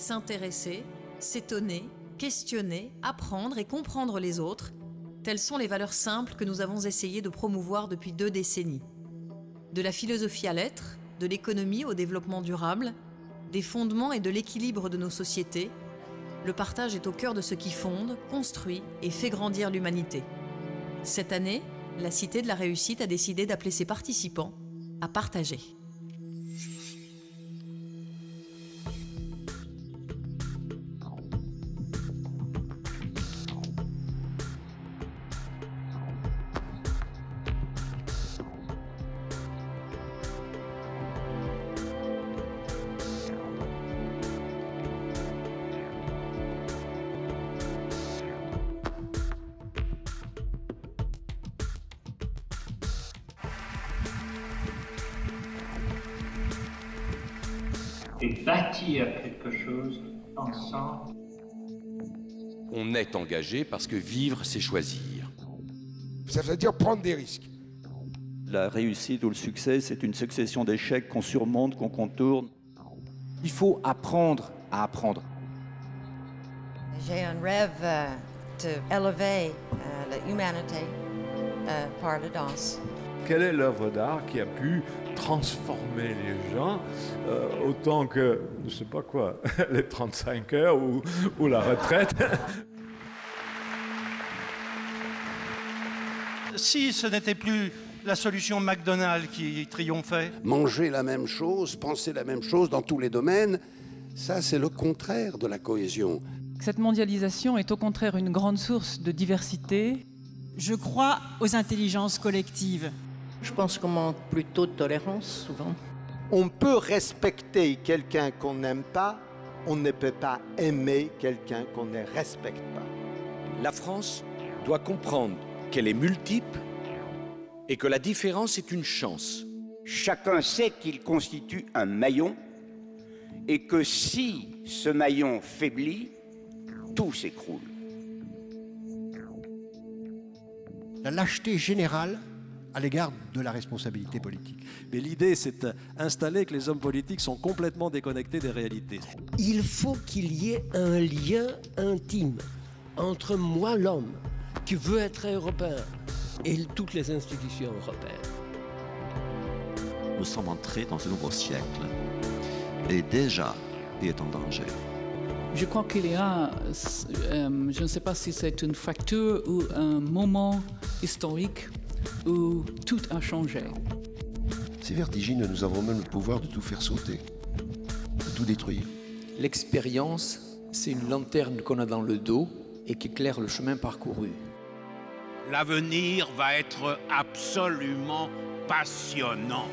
S'intéresser, s'étonner, questionner, apprendre et comprendre les autres, telles sont les valeurs simples que nous avons essayé de promouvoir depuis 2 décennies. De la philosophie à l'être, de l'économie au développement durable, des fondements et de l'équilibre de nos sociétés, le partage est au cœur de ce qui fonde, construit et fait grandir l'humanité. Cette année, la Cité de la Réussite a décidé d'appeler ses participants à partager. Et bâtir quelque chose ensemble. On est engagé parce que vivre, c'est choisir. Ça veut dire prendre des risques. La réussite ou le succès, c'est une succession d'échecs qu'on surmonte, qu'on contourne. Il faut apprendre à apprendre. J'ai un rêve d'élever l'humanité par la danse. Quelle est l'œuvre d'art qui a pu transformer les gens autant que, je ne sais pas quoi, les 35 heures ou la retraite? Si ce n'était plus la solution McDonald's qui triomphait. Manger la même chose, penser la même chose dans tous les domaines, ça c'est le contraire de la cohésion. Cette mondialisation est au contraire une grande source de diversité. Je crois aux intelligences collectives. Je pense qu'on manque plutôt de tolérance, souvent. On peut respecter quelqu'un qu'on n'aime pas, on ne peut pas aimer quelqu'un qu'on ne respecte pas. La France doit comprendre qu'elle est multiple et que la différence est une chance. Chacun sait qu'il constitue un maillon et que si ce maillon faiblit, tout s'écroule. La lâcheté générale à l'égard de la responsabilité politique. Mais l'idée, c'est d'installer que les hommes politiques sont complètement déconnectés des réalités. Il faut qu'il y ait un lien intime entre moi, l'homme, qui veut être européen, et toutes les institutions européennes. Nous sommes entrés dans un nouveau siècle, et déjà, il est en danger. Je crois qu'il y a, je ne sais pas si c'est une fracture ou un moment historique où tout a changé. C'est vertigineux, nous avons même le pouvoir de tout faire sauter, de tout détruire. L'expérience, c'est une lanterne qu'on a dans le dos et qui éclaire le chemin parcouru. L'avenir va être absolument passionnant.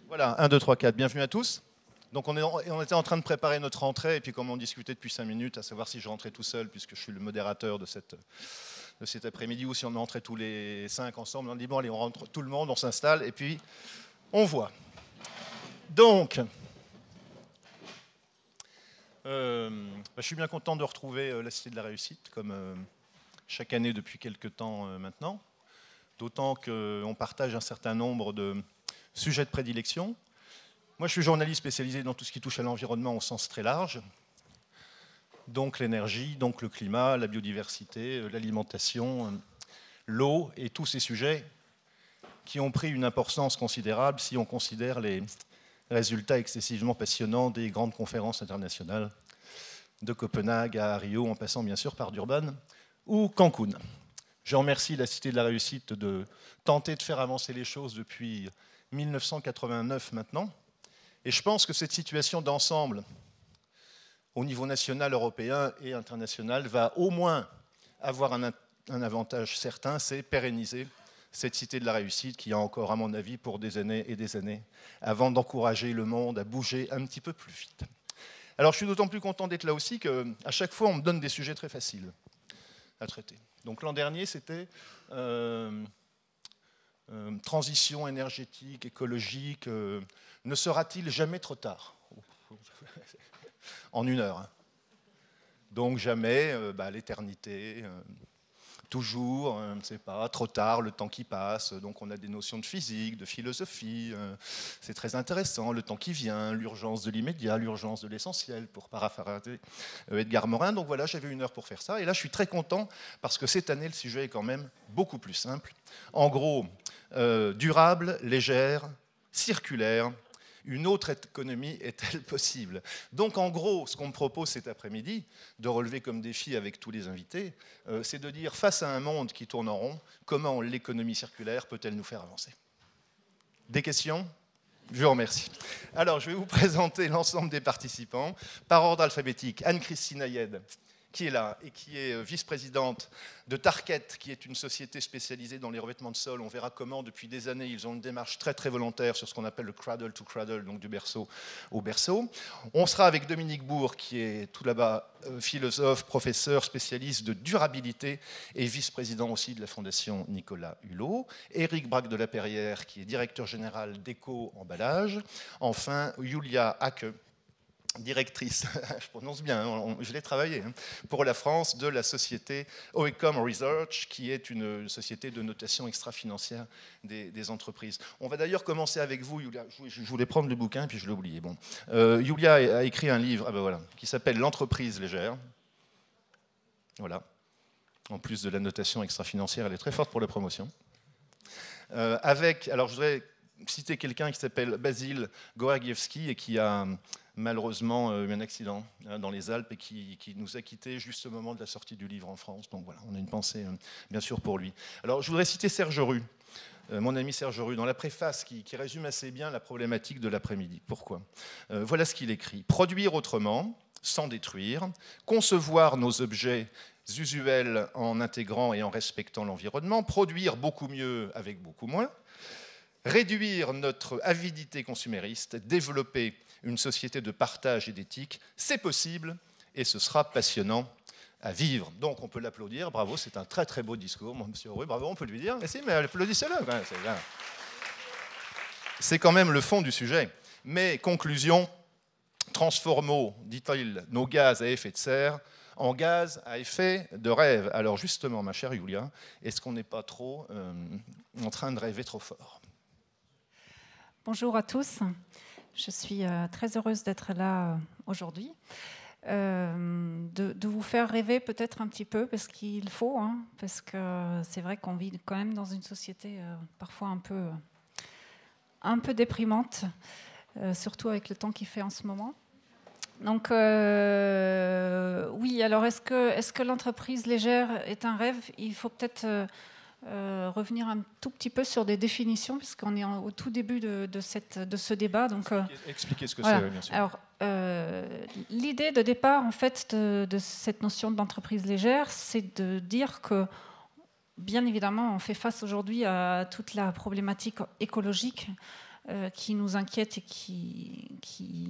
Voilà, 1, 2, 3, 4, bienvenue à tous. Donc on était en train de préparer notre rentrée, et puis comme on discutait depuis 5 minutes, à savoir si je rentrais tout seul, puisque je suis le modérateur de cet après-midi, ou si on rentrait tous les 5 ensemble, on dit bon allez, on rentre tout le monde, on s'installe, et puis on voit. Donc, je suis bien content de retrouver la Cité de la Réussite, comme chaque année depuis quelques temps maintenant, d'autant qu'on partage un certain nombre de sujets de prédilection. Moi, je suis journaliste spécialisé dans tout ce qui touche à l'environnement au sens très large, donc l'énergie, donc le climat, la biodiversité, l'alimentation, l'eau et tous ces sujets qui ont pris une importance considérable si on considère les résultats excessivement passionnants des grandes conférences internationales, de Copenhague à Rio, en passant bien sûr par Durban ou Cancun. Je remercie la Cité de la Réussite de tenter de faire avancer les choses depuis 1989 maintenant. Et je pense que cette situation d'ensemble, au niveau national, européen et international, va au moins avoir un avantage certain, c'est pérenniser cette Cité de la Réussite qui a encore, à mon avis, pour des années et des années, avant d'encourager le monde à bouger un petit peu plus vite. Alors je suis d'autant plus content d'être là aussi qu'à chaque fois, on me donne des sujets très faciles à traiter. Donc l'an dernier, c'était transition énergétique, écologique, ne sera-t-il jamais trop tard? En 1 heure. Hein. Donc jamais l'éternité, toujours, je ne sais pas, trop tard, le temps qui passe. Donc on a des notions de physique, de philosophie. C'est très intéressant, le temps qui vient, l'urgence de l'immédiat, l'urgence de l'essentiel, pour paraphraser Edgar Morin. Donc voilà, j'avais 1 heure pour faire ça. Et là, je suis très content parce que cette année, le sujet est quand même beaucoup plus simple. En gros, durable, légère, circulaire. Une autre économie est-elle possible? Donc en gros, ce qu'on me propose cet après-midi, de relever comme défi avec tous les invités, c'est de dire, face à un monde qui tourne en rond, comment l'économie circulaire peut-elle nous faire avancer? Des questions? Je vous remercie. Alors, je vais vous présenter l'ensemble des participants. Par ordre alphabétique, Anne-Christine Ayed, qui est là et qui est vice-présidente de Tarket, qui est une société spécialisée dans les revêtements de sol. On verra comment, depuis des années, ils ont une démarche très très volontaire sur ce qu'on appelle le cradle to cradle, donc du berceau au berceau. On sera avec Dominique Bourg, qui est tout là-bas philosophe, professeur, spécialiste de durabilité et vice-président aussi de la Fondation Nicolas Hulot. Éric Braque de la Perrière, qui est directeur général d'Éco-Emballage. Enfin, Julia Hacke, directrice, je prononce bien, je l'ai travaillé, pour la France, de la société Oecom Research, qui est une société de notation extra-financière des entreprises. On va d'ailleurs commencer avec vous, Julia. Je voulais prendre le bouquin, puis je l'ai oublié. Bon. Julia a écrit un livre qui s'appelle L'entreprise légère. Voilà. En plus de la notation extra-financière, elle est très forte pour la promotion. Alors je voudrais citer quelqu'un qui s'appelle Basil Gorgievski et qui a malheureusement eu un accident dans les Alpes et qui nous a quittés juste au moment de la sortie du livre en France. Donc voilà, on a une pensée bien sûr pour lui. Alors je voudrais citer Serge Rue, mon ami Serge Rue, dans la préface qui résume assez bien la problématique de l'après-midi. Pourquoi? Voilà ce qu'il écrit. Produire autrement, sans détruire, concevoir nos objets usuels en intégrant et en respectant l'environnement, produire beaucoup mieux avec beaucoup moins, réduire notre avidité consumériste, développer une société de partage et d'éthique, c'est possible et ce sera passionnant à vivre. Donc on peut l'applaudir, bravo, c'est un très très beau discours, monsieur Rue, bravo, on peut lui dire, mais applaudissez-le. C'est quand même le fond du sujet. Mais conclusion, transformons, dit-il, nos gaz à effet de serre en gaz à effet de rêve. Alors justement, ma chère Julia, est-ce qu'on n'est pas trop en train de rêver trop fort? Bonjour à tous, je suis très heureuse d'être là aujourd'hui, de vous faire rêver peut-être un petit peu, parce qu'il faut, parce que c'est vrai qu'on vit quand même dans une société parfois un peu déprimante, surtout avec le temps qu'il fait en ce moment. Donc oui, alors est-ce que l'entreprise légère est un rêve? Il faut peut-être revenir un tout petit peu sur des définitions, puisqu'on est au tout début de ce débat. Donc, expliquez ce que voilà. c'est, bien sûr. Alors, l'idée de départ, en fait, de cette notion d'entreprise légère, c'est de dire que, bien évidemment, on fait face aujourd'hui à toute la problématique écologique qui nous inquiète et qui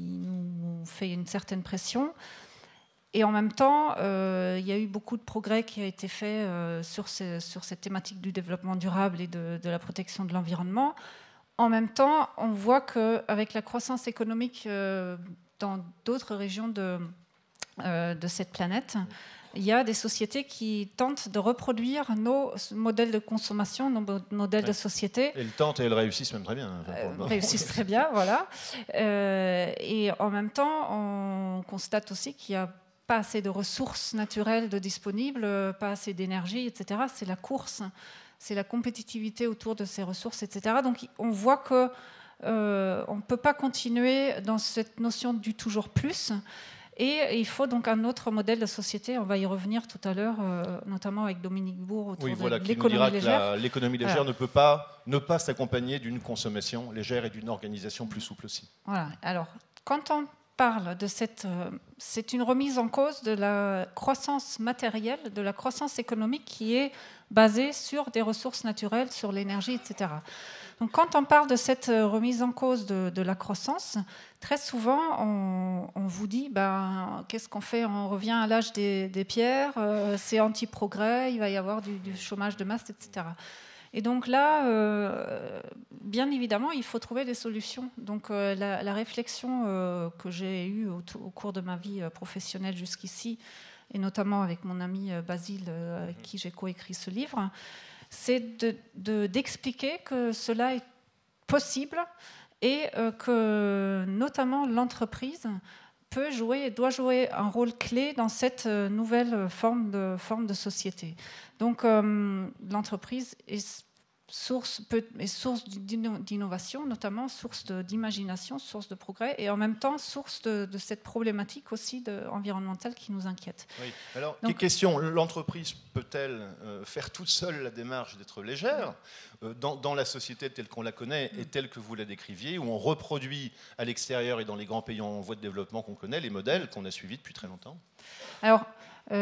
nous fait une certaine pression. Et en même temps, il y a eu beaucoup de progrès qui a été fait sur cette thématique du développement durable et de la protection de l'environnement. en même temps, on voit qu'avec la croissance économique dans d'autres régions de cette planète, il y a des sociétés qui tentent de reproduire nos modèles de consommation, nos modèles de société. Elles tentent et elles réussissent même très bien. Réussissent très bien, voilà. Et en même temps, on constate aussi qu'il n'y a pas assez de ressources naturelles de disponibles, pas assez d'énergie, etc. C'est la course, c'est la compétitivité autour de ces ressources, etc. Donc on voit que on ne peut pas continuer dans cette notion du toujours plus. Et il faut donc un autre modèle de société. On va y revenir tout à l'heure, notamment avec Dominique Bourg autour de l'économie légère. L'économie légère ne peut pas ne pas s'accompagner d'une consommation légère et d'une organisation plus souple aussi. Voilà. Alors, quand on parle de c'est une remise en cause de la croissance matérielle, de la croissance économique qui est basée sur des ressources naturelles, sur l'énergie, etc. Donc, quand on parle de cette remise en cause de la croissance, très souvent, on vous dit qu'est-ce qu'on fait? On revient à l'âge des pierres, c'est anti-progrès, il va y avoir du chômage de masse, etc. Et donc là, bien évidemment, il faut trouver des solutions. Donc la réflexion que j'ai eue au cours de ma vie professionnelle jusqu'ici, et notamment avec mon ami Basile, avec qui j'ai coécrit ce livre, c'est d'expliquer que cela est possible et que notamment l'entreprise doit jouer un rôle clé dans cette nouvelle forme de société. Donc l'entreprise est source d'innovation, notamment source d'imagination, source de progrès, et en même temps source de cette problématique aussi environnementale qui nous inquiète. Oui. Alors, question, l'entreprise peut-elle faire toute seule la démarche d'être légère dans la société telle qu'on la connaît et telle que vous la décriviez, où on reproduit à l'extérieur et dans les grands pays en voie de développement qu'on connaît, les modèles qu'on a suivis depuis très longtemps? Alors,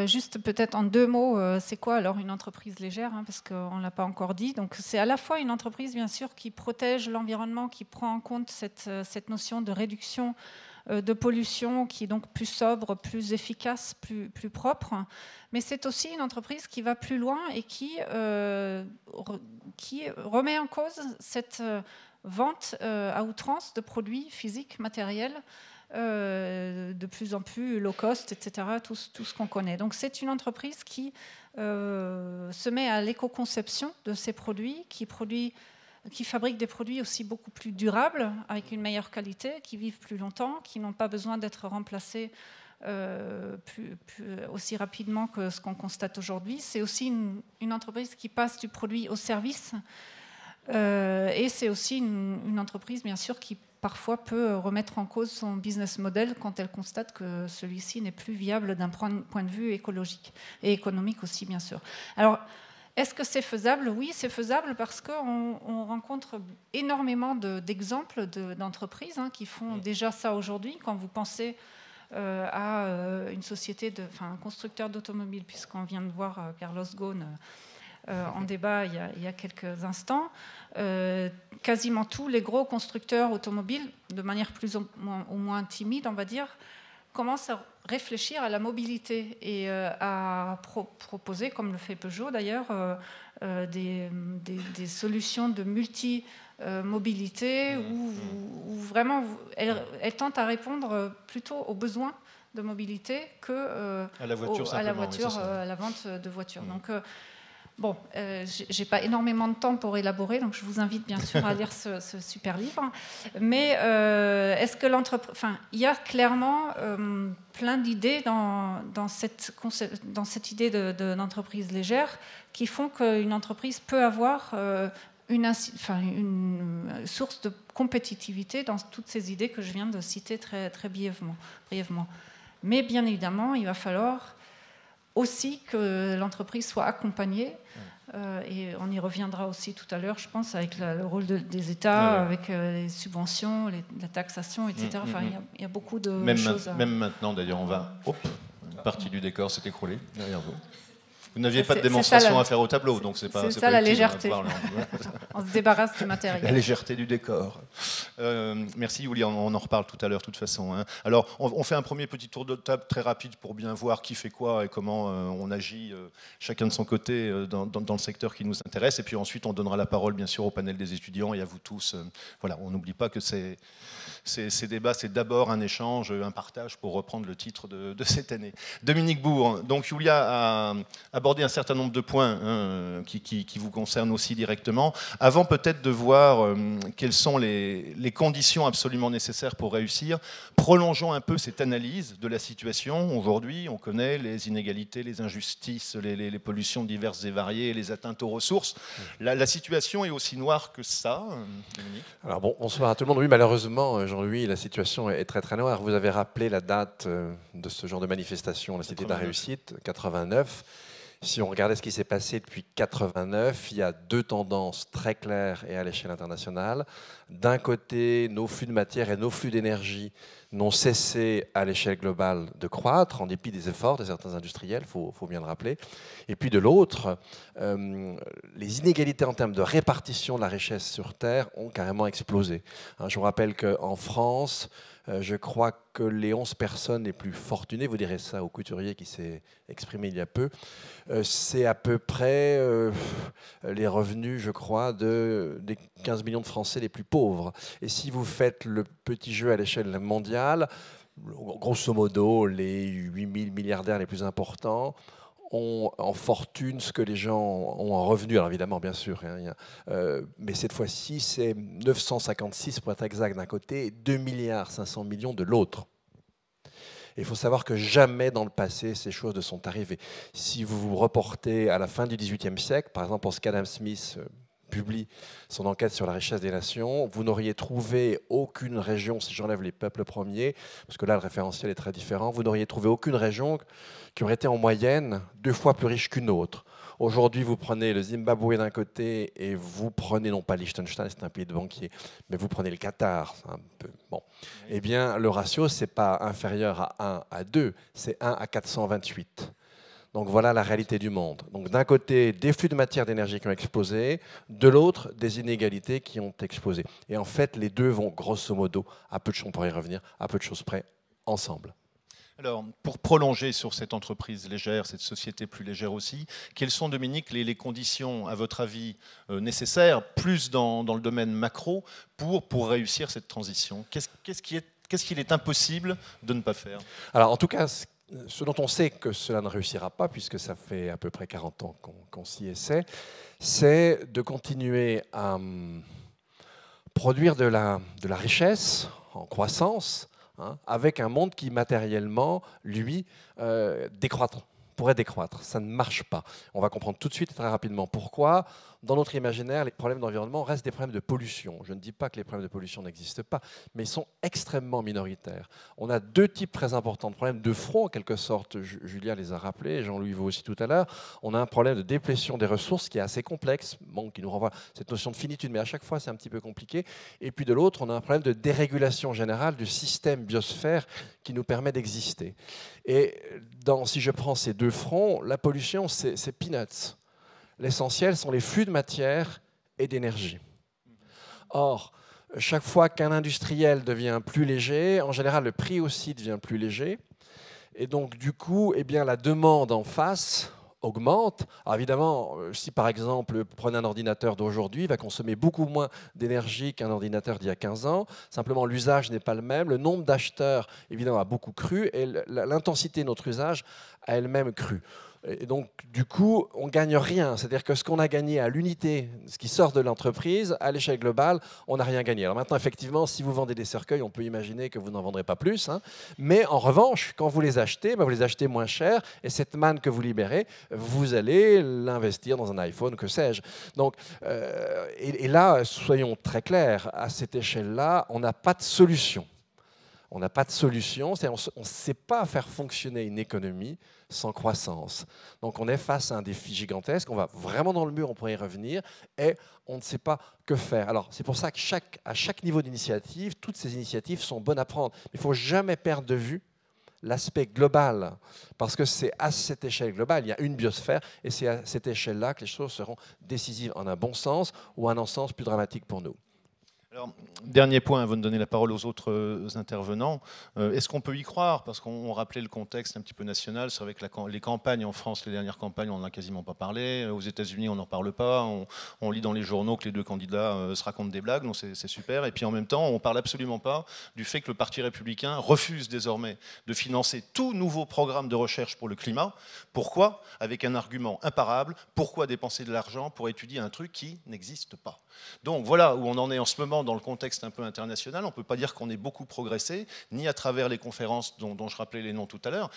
juste peut-être en 2 mots, c'est quoi alors une entreprise légère, parce qu'on ne l'a pas encore dit. Donc c'est à la fois une entreprise bien sûr qui protège l'environnement, qui prend en compte cette notion de réduction de pollution, qui est donc plus sobre, plus efficace, plus propre. Mais c'est aussi une entreprise qui va plus loin et qui remet en cause cette vente à outrance de produits physiques, matériels, de plus en plus low cost, etc., tout ce qu'on connaît. Donc c'est une entreprise qui se met à l'éco-conception de ces produits, qui fabrique des produits aussi beaucoup plus durables, avec une meilleure qualité, qui vivent plus longtemps, qui n'ont pas besoin d'être remplacés aussi rapidement que ce qu'on constate aujourd'hui. C'est aussi une entreprise qui passe du produit au service, et c'est aussi une entreprise, bien sûr, qui parfois peut remettre en cause son business model quand elle constate que celui-ci n'est plus viable d'un point de vue écologique et économique aussi, bien sûr. Alors, est-ce que c'est faisable? Oui, c'est faisable parce qu'on rencontre énormément d'exemples d'entreprises qui font déjà ça aujourd'hui. Quand vous pensez à une société, un constructeur d'automobiles, puisqu'on vient de voir Carlos Ghosn en débat il y a quelques instants, quasiment tous les gros constructeurs automobiles, de manière plus ou moins timide, on va dire, commencent à réfléchir à la mobilité et à proposer, comme le fait Peugeot d'ailleurs, des solutions de multi-mobilité où vraiment elles tentent à répondre plutôt aux besoins de mobilité que à la voiture, à la vente de voitures. Donc, bon, j'ai pas énormément de temps pour élaborer, donc je vous invite bien sûr à lire ce super livre. Mais est-ce que il y a clairement plein d'idées dans cette idée d'entreprise légère qui font qu'une entreprise peut avoir une source de compétitivité dans toutes ces idées que je viens de citer très, très brièvement. Mais bien évidemment, il va falloir aussi que l'entreprise soit accompagnée, et on y reviendra aussi tout à l'heure, je pense, avec le rôle des États, avec les subventions, la taxation, etc. Il y a beaucoup de choses. Même maintenant, d'ailleurs, on va... Hop, une partie du décor s'est écroulée derrière vous. Vous n'aviez pas de démonstration à faire au tableau, donc c'est pas. C'est ça la légèreté. On se débarrasse du matériel. La légèreté du décor. Merci Julia, on en reparle tout à l'heure de toute façon. Hein. Alors, on fait un premier petit tour de table très rapide pour bien voir qui fait quoi et comment on agit chacun de son côté dans le secteur qui nous intéresse. Et puis ensuite, on donnera la parole bien sûr au panel des étudiants et à vous tous. Voilà, on n'oublie pas que ces débats, c'est d'abord un échange, un partage, pour reprendre le titre de cette année. Dominique Bourg, donc Julia a abordé un certain nombre de points qui vous concernent aussi directement. Avant peut-être de voir quelles sont les conditions absolument nécessaires pour réussir, prolongeons un peu cette analyse de la situation. Aujourd'hui, on connaît les inégalités, les injustices, les pollutions diverses et variées, les atteintes aux ressources. La situation est aussi noire que ça, Dominique? Alors bon, bonsoir à tout le monde. Oui, malheureusement, Jean-Louis, la situation est très très noire. Vous avez rappelé la date de ce genre de manifestation, la Cité de la Réussite, 89. Si on regardait ce qui s'est passé depuis 89, il y a deux tendances très claires et à l'échelle internationale. D'un côté, nos flux de matière et nos flux d'énergie n'ont cessé à l'échelle globale de croître, en dépit des efforts de certains industriels, il faut bien le rappeler. Et puis de l'autre, les inégalités en termes de répartition de la richesse sur Terre ont carrément explosé. Je vous rappelle qu'en France, je crois que les 11 personnes les plus fortunées, vous direz ça au couturier qui s'est exprimé il y a peu, c'est à peu près les revenus, je crois, des 15 millions de Français les plus pauvres. Et si vous faites le petit jeu à l'échelle mondiale, grosso modo, les 8000 milliardaires les plus importants ont en fortune ce que les gens ont en revenu. Alors évidemment, bien sûr, mais cette fois-ci, c'est 956 pour être exact d'un côté et 2,5 milliards de l'autre. Il faut savoir que jamais dans le passé, ces choses ne sont arrivées. Si vous vous reportez à la fin du XVIIIe siècle, par exemple, lorsque Adam Smith publie son enquête sur la richesse des nations, vous n'auriez trouvé aucune région, si j'enlève les peuples premiers, parce que là, le référentiel est très différent, vous n'auriez trouvé aucune région qui aurait été en moyenne 2 fois plus riche qu'une autre. Aujourd'hui, vous prenez le Zimbabwe d'un côté et vous prenez, non pas Liechtenstein, c'est un pays de banquiers, mais vous prenez le Qatar. Un peu, bon. Eh bien, le ratio, ce n'est pas inférieur à 1 à 2, c'est 1 à 428. Donc voilà la réalité du monde. Donc d'un côté, des flux de matière d'énergie qui ont explosé, de l'autre, des inégalités qui ont explosé. Et en fait, les deux vont grosso modo, à peu de choses, on pourrait y revenir, à peu de choses près, ensemble. Alors, pour prolonger sur cette entreprise légère, cette société plus légère aussi, quelles sont, Dominique, les conditions, à votre avis, nécessaires, plus dans le domaine macro, pour réussir cette transition? Qu'est-ce qu'il est impossible de ne pas faire? Alors, en tout cas, ce dont on sait que cela ne réussira pas, puisque ça fait à peu près 40 ans qu'on s'y essaie, c'est de continuer à produire de la richesse en croissance, avec un monde qui matériellement, lui, pourrait décroître. Ça ne marche pas. On va comprendre tout de suite très rapidement pourquoi. Dans notre imaginaire, les problèmes d'environnement restent des problèmes de pollution. Je ne dis pas que les problèmes de pollution n'existent pas, mais ils sont extrêmement minoritaires. On a deux types très importants de problèmes de front, en quelque sorte. Julia les a rappelés, Jean-Louis vous aussi tout à l'heure. On a un problème de déplétion des ressources qui est assez complexe, qui nous renvoie à cette notion de finitude, mais à chaque fois c'est un petit peu compliqué. Et puis de l'autre, on a un problème de dérégulation générale du système biosphère qui nous permet d'exister. Et si je prends ces deux fronts, la pollution, c'est peanuts. L'essentiel sont les flux de matière et d'énergie. Or, chaque fois qu'un industriel devient plus léger, en général, le prix aussi devient plus léger. Et donc, du coup, eh bien, la demande en face augmente. Alors évidemment, si par exemple, prenez un ordinateur d'aujourd'hui, il va consommer beaucoup moins d'énergie qu'un ordinateur d'il y a 15 ans. Simplement, l'usage n'est pas le même. Le nombre d'acheteurs, évidemment, a beaucoup cru et l'intensité de notre usage a elle-même cru. Et donc, du coup, on ne gagne rien. C'est-à-dire que ce qu'on a gagné à l'unité, ce qui sort de l'entreprise, à l'échelle globale, on n'a rien gagné. Alors maintenant, effectivement, si vous vendez des cercueils, on peut imaginer que vous n'en vendrez pas plus. Mais en revanche, quand vous les achetez, vous les achetez moins cher. Et cette manne que vous libérez, vous allez l'investir dans un iPhone, que sais-je. Donc, et là, soyons très clairs, à cette échelle-là, on n'a pas de solution. On n'a pas de solution, on ne sait pas faire fonctionner une économie sans croissance. Donc on est face à un défi gigantesque, on va vraiment dans le mur, on pourrait y revenir, et on ne sait pas que faire. Alors c'est pour ça qu'à chaque niveau d'initiative, toutes ces initiatives sont bonnes à prendre. Il ne faut jamais perdre de vue l'aspect global, parce que c'est à cette échelle globale, il y a une biosphère, et c'est à cette échelle-là que les choses seront décisives en un bon sens ou en un sens plus dramatique pour nous. Alors, dernier point avant de donner la parole aux autres intervenants. Est-ce qu'on peut y croire? Parce qu'on rappelait le contexte un petit peu national. C'est vrai que les campagnes en France, les dernières campagnes, on n'en a quasiment pas parlé. Aux États-Unis, on n'en parle pas. On lit dans les journaux que les deux candidats se racontent des blagues, donc c'est super. Et puis en même temps, on ne parle absolument pas du fait que le Parti républicain refuse désormais de financer tout nouveau programme de recherche pour le climat. Pourquoi? Avec un argument imparable. Pourquoi dépenser de l'argent pour étudier un truc qui n'existe pas? Donc voilà où on en est en ce moment dans le contexte un peu international. On ne peut pas dire qu'on ait beaucoup progressé, ni à travers les conférences dont je rappelais les noms tout à l'heure.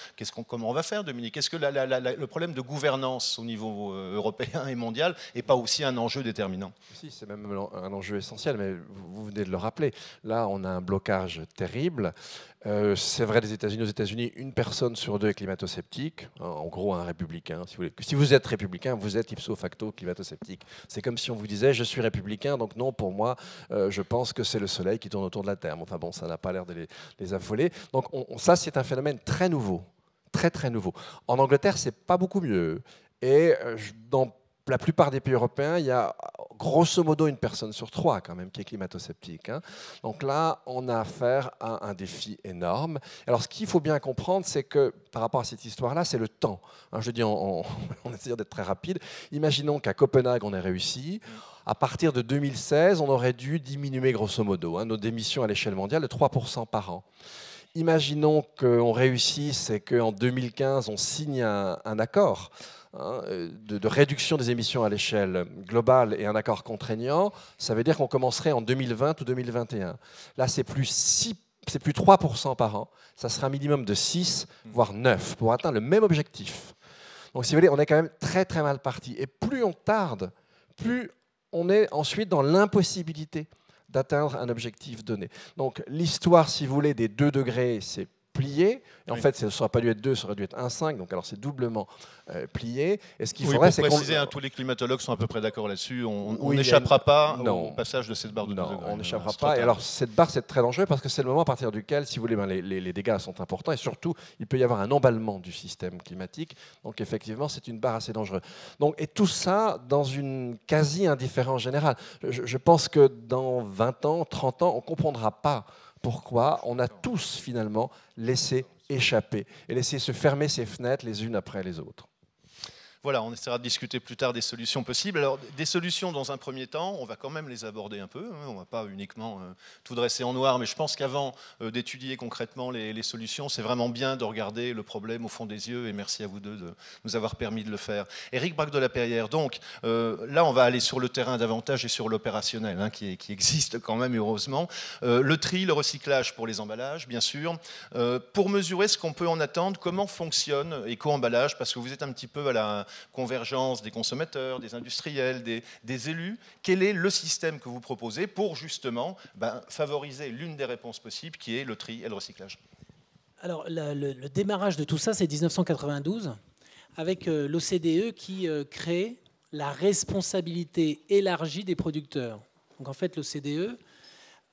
Comment on va faire, Dominique? Est-ce que le problème de gouvernance au niveau européen et mondial n'est pas aussi un enjeu déterminant? Si, c'est même un enjeu essentiel, mais vous venez de le rappeler. Là, on a un blocage terrible. C'est vrai des États-Unis. Aux États-Unis, 1 personne sur 2 est climato-sceptique. En gros, un républicain. Si vous voulez. Si vous êtes républicain, vous êtes ipso facto climato-sceptique. C'est comme si on vous disait « je suis républicain, donc non, pour moi, je pense que c'est le soleil qui tourne autour de la Terre ». Enfin bon, ça n'a pas l'air de les affoler. Donc ça, c'est un phénomène très nouveau. Très, très nouveau. En Angleterre, c'est pas beaucoup mieux. Et dans la plupart des pays européens, il y a grosso modo 1 personne sur 3 quand même qui est climato-sceptique. Hein. Donc là, on a affaire à un défi énorme. Alors ce qu'il faut bien comprendre, c'est que par rapport à cette histoire-là, c'est le temps. Hein, je dis, on essaie d'être très rapide. Imaginons qu'à Copenhague, on ait réussi. À partir de 2016, on aurait dû diminuer grosso modo nos émissions à l'échelle mondiale de 3% par an. Imaginons qu'on réussisse et qu'en 2015, on signe un accord de réduction des émissions à l'échelle globale et un accord contraignant. Ça veut dire qu'on commencerait en 2020 ou 2021. Là, c'est plus 3% par an. Ça sera un minimum de 6, voire 9, pour atteindre le même objectif. Donc, si vous voulez, on est quand même très, très mal parti. Et plus on tarde, plus on est ensuite dans l'impossibilité d'atteindre un objectif donné. Donc l'histoire, si vous voulez, des 2 degrés, c'est plié. Et en fait, ça n'aurait pas dû être 2, ça aurait dû être 1,5. Donc alors c'est doublement plié. Et ce qu'il faudrait, c'est qu'on... préciser, tous les climatologues sont à peu près d'accord là-dessus. On n'échappera pas au passage de cette barre de 2 degrés. On n'échappera pas. Et alors cette barre, c'est très dangereux parce que c'est le moment à partir duquel, si vous voulez, les dégâts sont importants. Et surtout, il peut y avoir un emballement du système climatique. Donc effectivement, c'est une barre assez dangereuse. Donc, et tout ça dans une quasi-indifférence générale. Je pense que dans 20 ans, 30 ans, on ne comprendra pas pourquoi on a tous finalement laissé échapper et laissé se fermer ces fenêtres les unes après les autres. Voilà, on essaiera de discuter plus tard des solutions possibles. Alors, des solutions, dans un premier temps, on va quand même les aborder un peu. On ne va pas uniquement tout dresser en noir, mais je pense qu'avant d'étudier concrètement les solutions, c'est vraiment bien de regarder le problème au fond des yeux, et merci à vous deux de nous avoir permis de le faire. Éric Braque de la Perrière, donc, là, on va aller sur le terrain davantage et sur l'opérationnel, qui existe quand même, heureusement. Le tri, le recyclage pour les emballages, bien sûr. Pour mesurer ce qu'on peut en attendre, comment fonctionne Éco-emballage, parce que vous êtes un petit peu à la convergence des consommateurs, des industriels, des élus. Quel est le système que vous proposez pour justement favoriser l'une des réponses possibles qui est le tri et le recyclage? Alors le démarrage de tout ça, c'est 1992 avec l'OCDE qui crée la responsabilité élargie des producteurs. Donc en fait, l'OCDE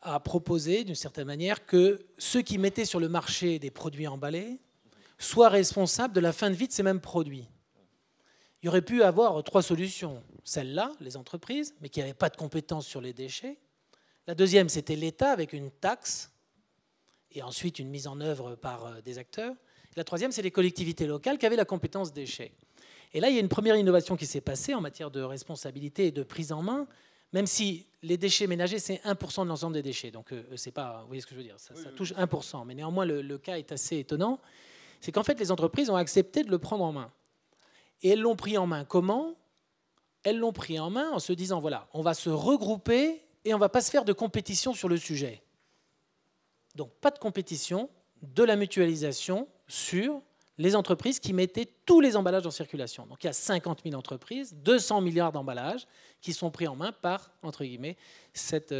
a proposé d'une certaine manière que ceux qui mettaient sur le marché des produits emballés soient responsables de la fin de vie de ces mêmes produits. Il y aurait pu avoir 3 solutions. Celle-là, les entreprises, mais qui n'avaient pas de compétences sur les déchets. La deuxième, c'était l'État avec une taxe et ensuite une mise en œuvre par des acteurs. Et la troisième, c'est les collectivités locales qui avaient la compétence déchets. Et là, il y a une première innovation qui s'est passée en matière de responsabilité et de prise en main, même si les déchets ménagers, c'est 1% de l'ensemble des déchets. Donc, c'est pas, vous voyez ce que je veux dire, ça touche 1%. Mais néanmoins, le cas est assez étonnant. C'est qu'en fait, les entreprises ont accepté de le prendre en main. Et elles l'ont pris en main comment? Elles l'ont pris en main en se disant, voilà, on va se regrouper et on ne va pas se faire de compétition sur le sujet. Donc, pas de compétition, de la mutualisation sur les entreprises qui mettaient tous les emballages en circulation. Donc, il y a 50 000 entreprises, 200 milliards d'emballages qui sont pris en main par, entre guillemets, cette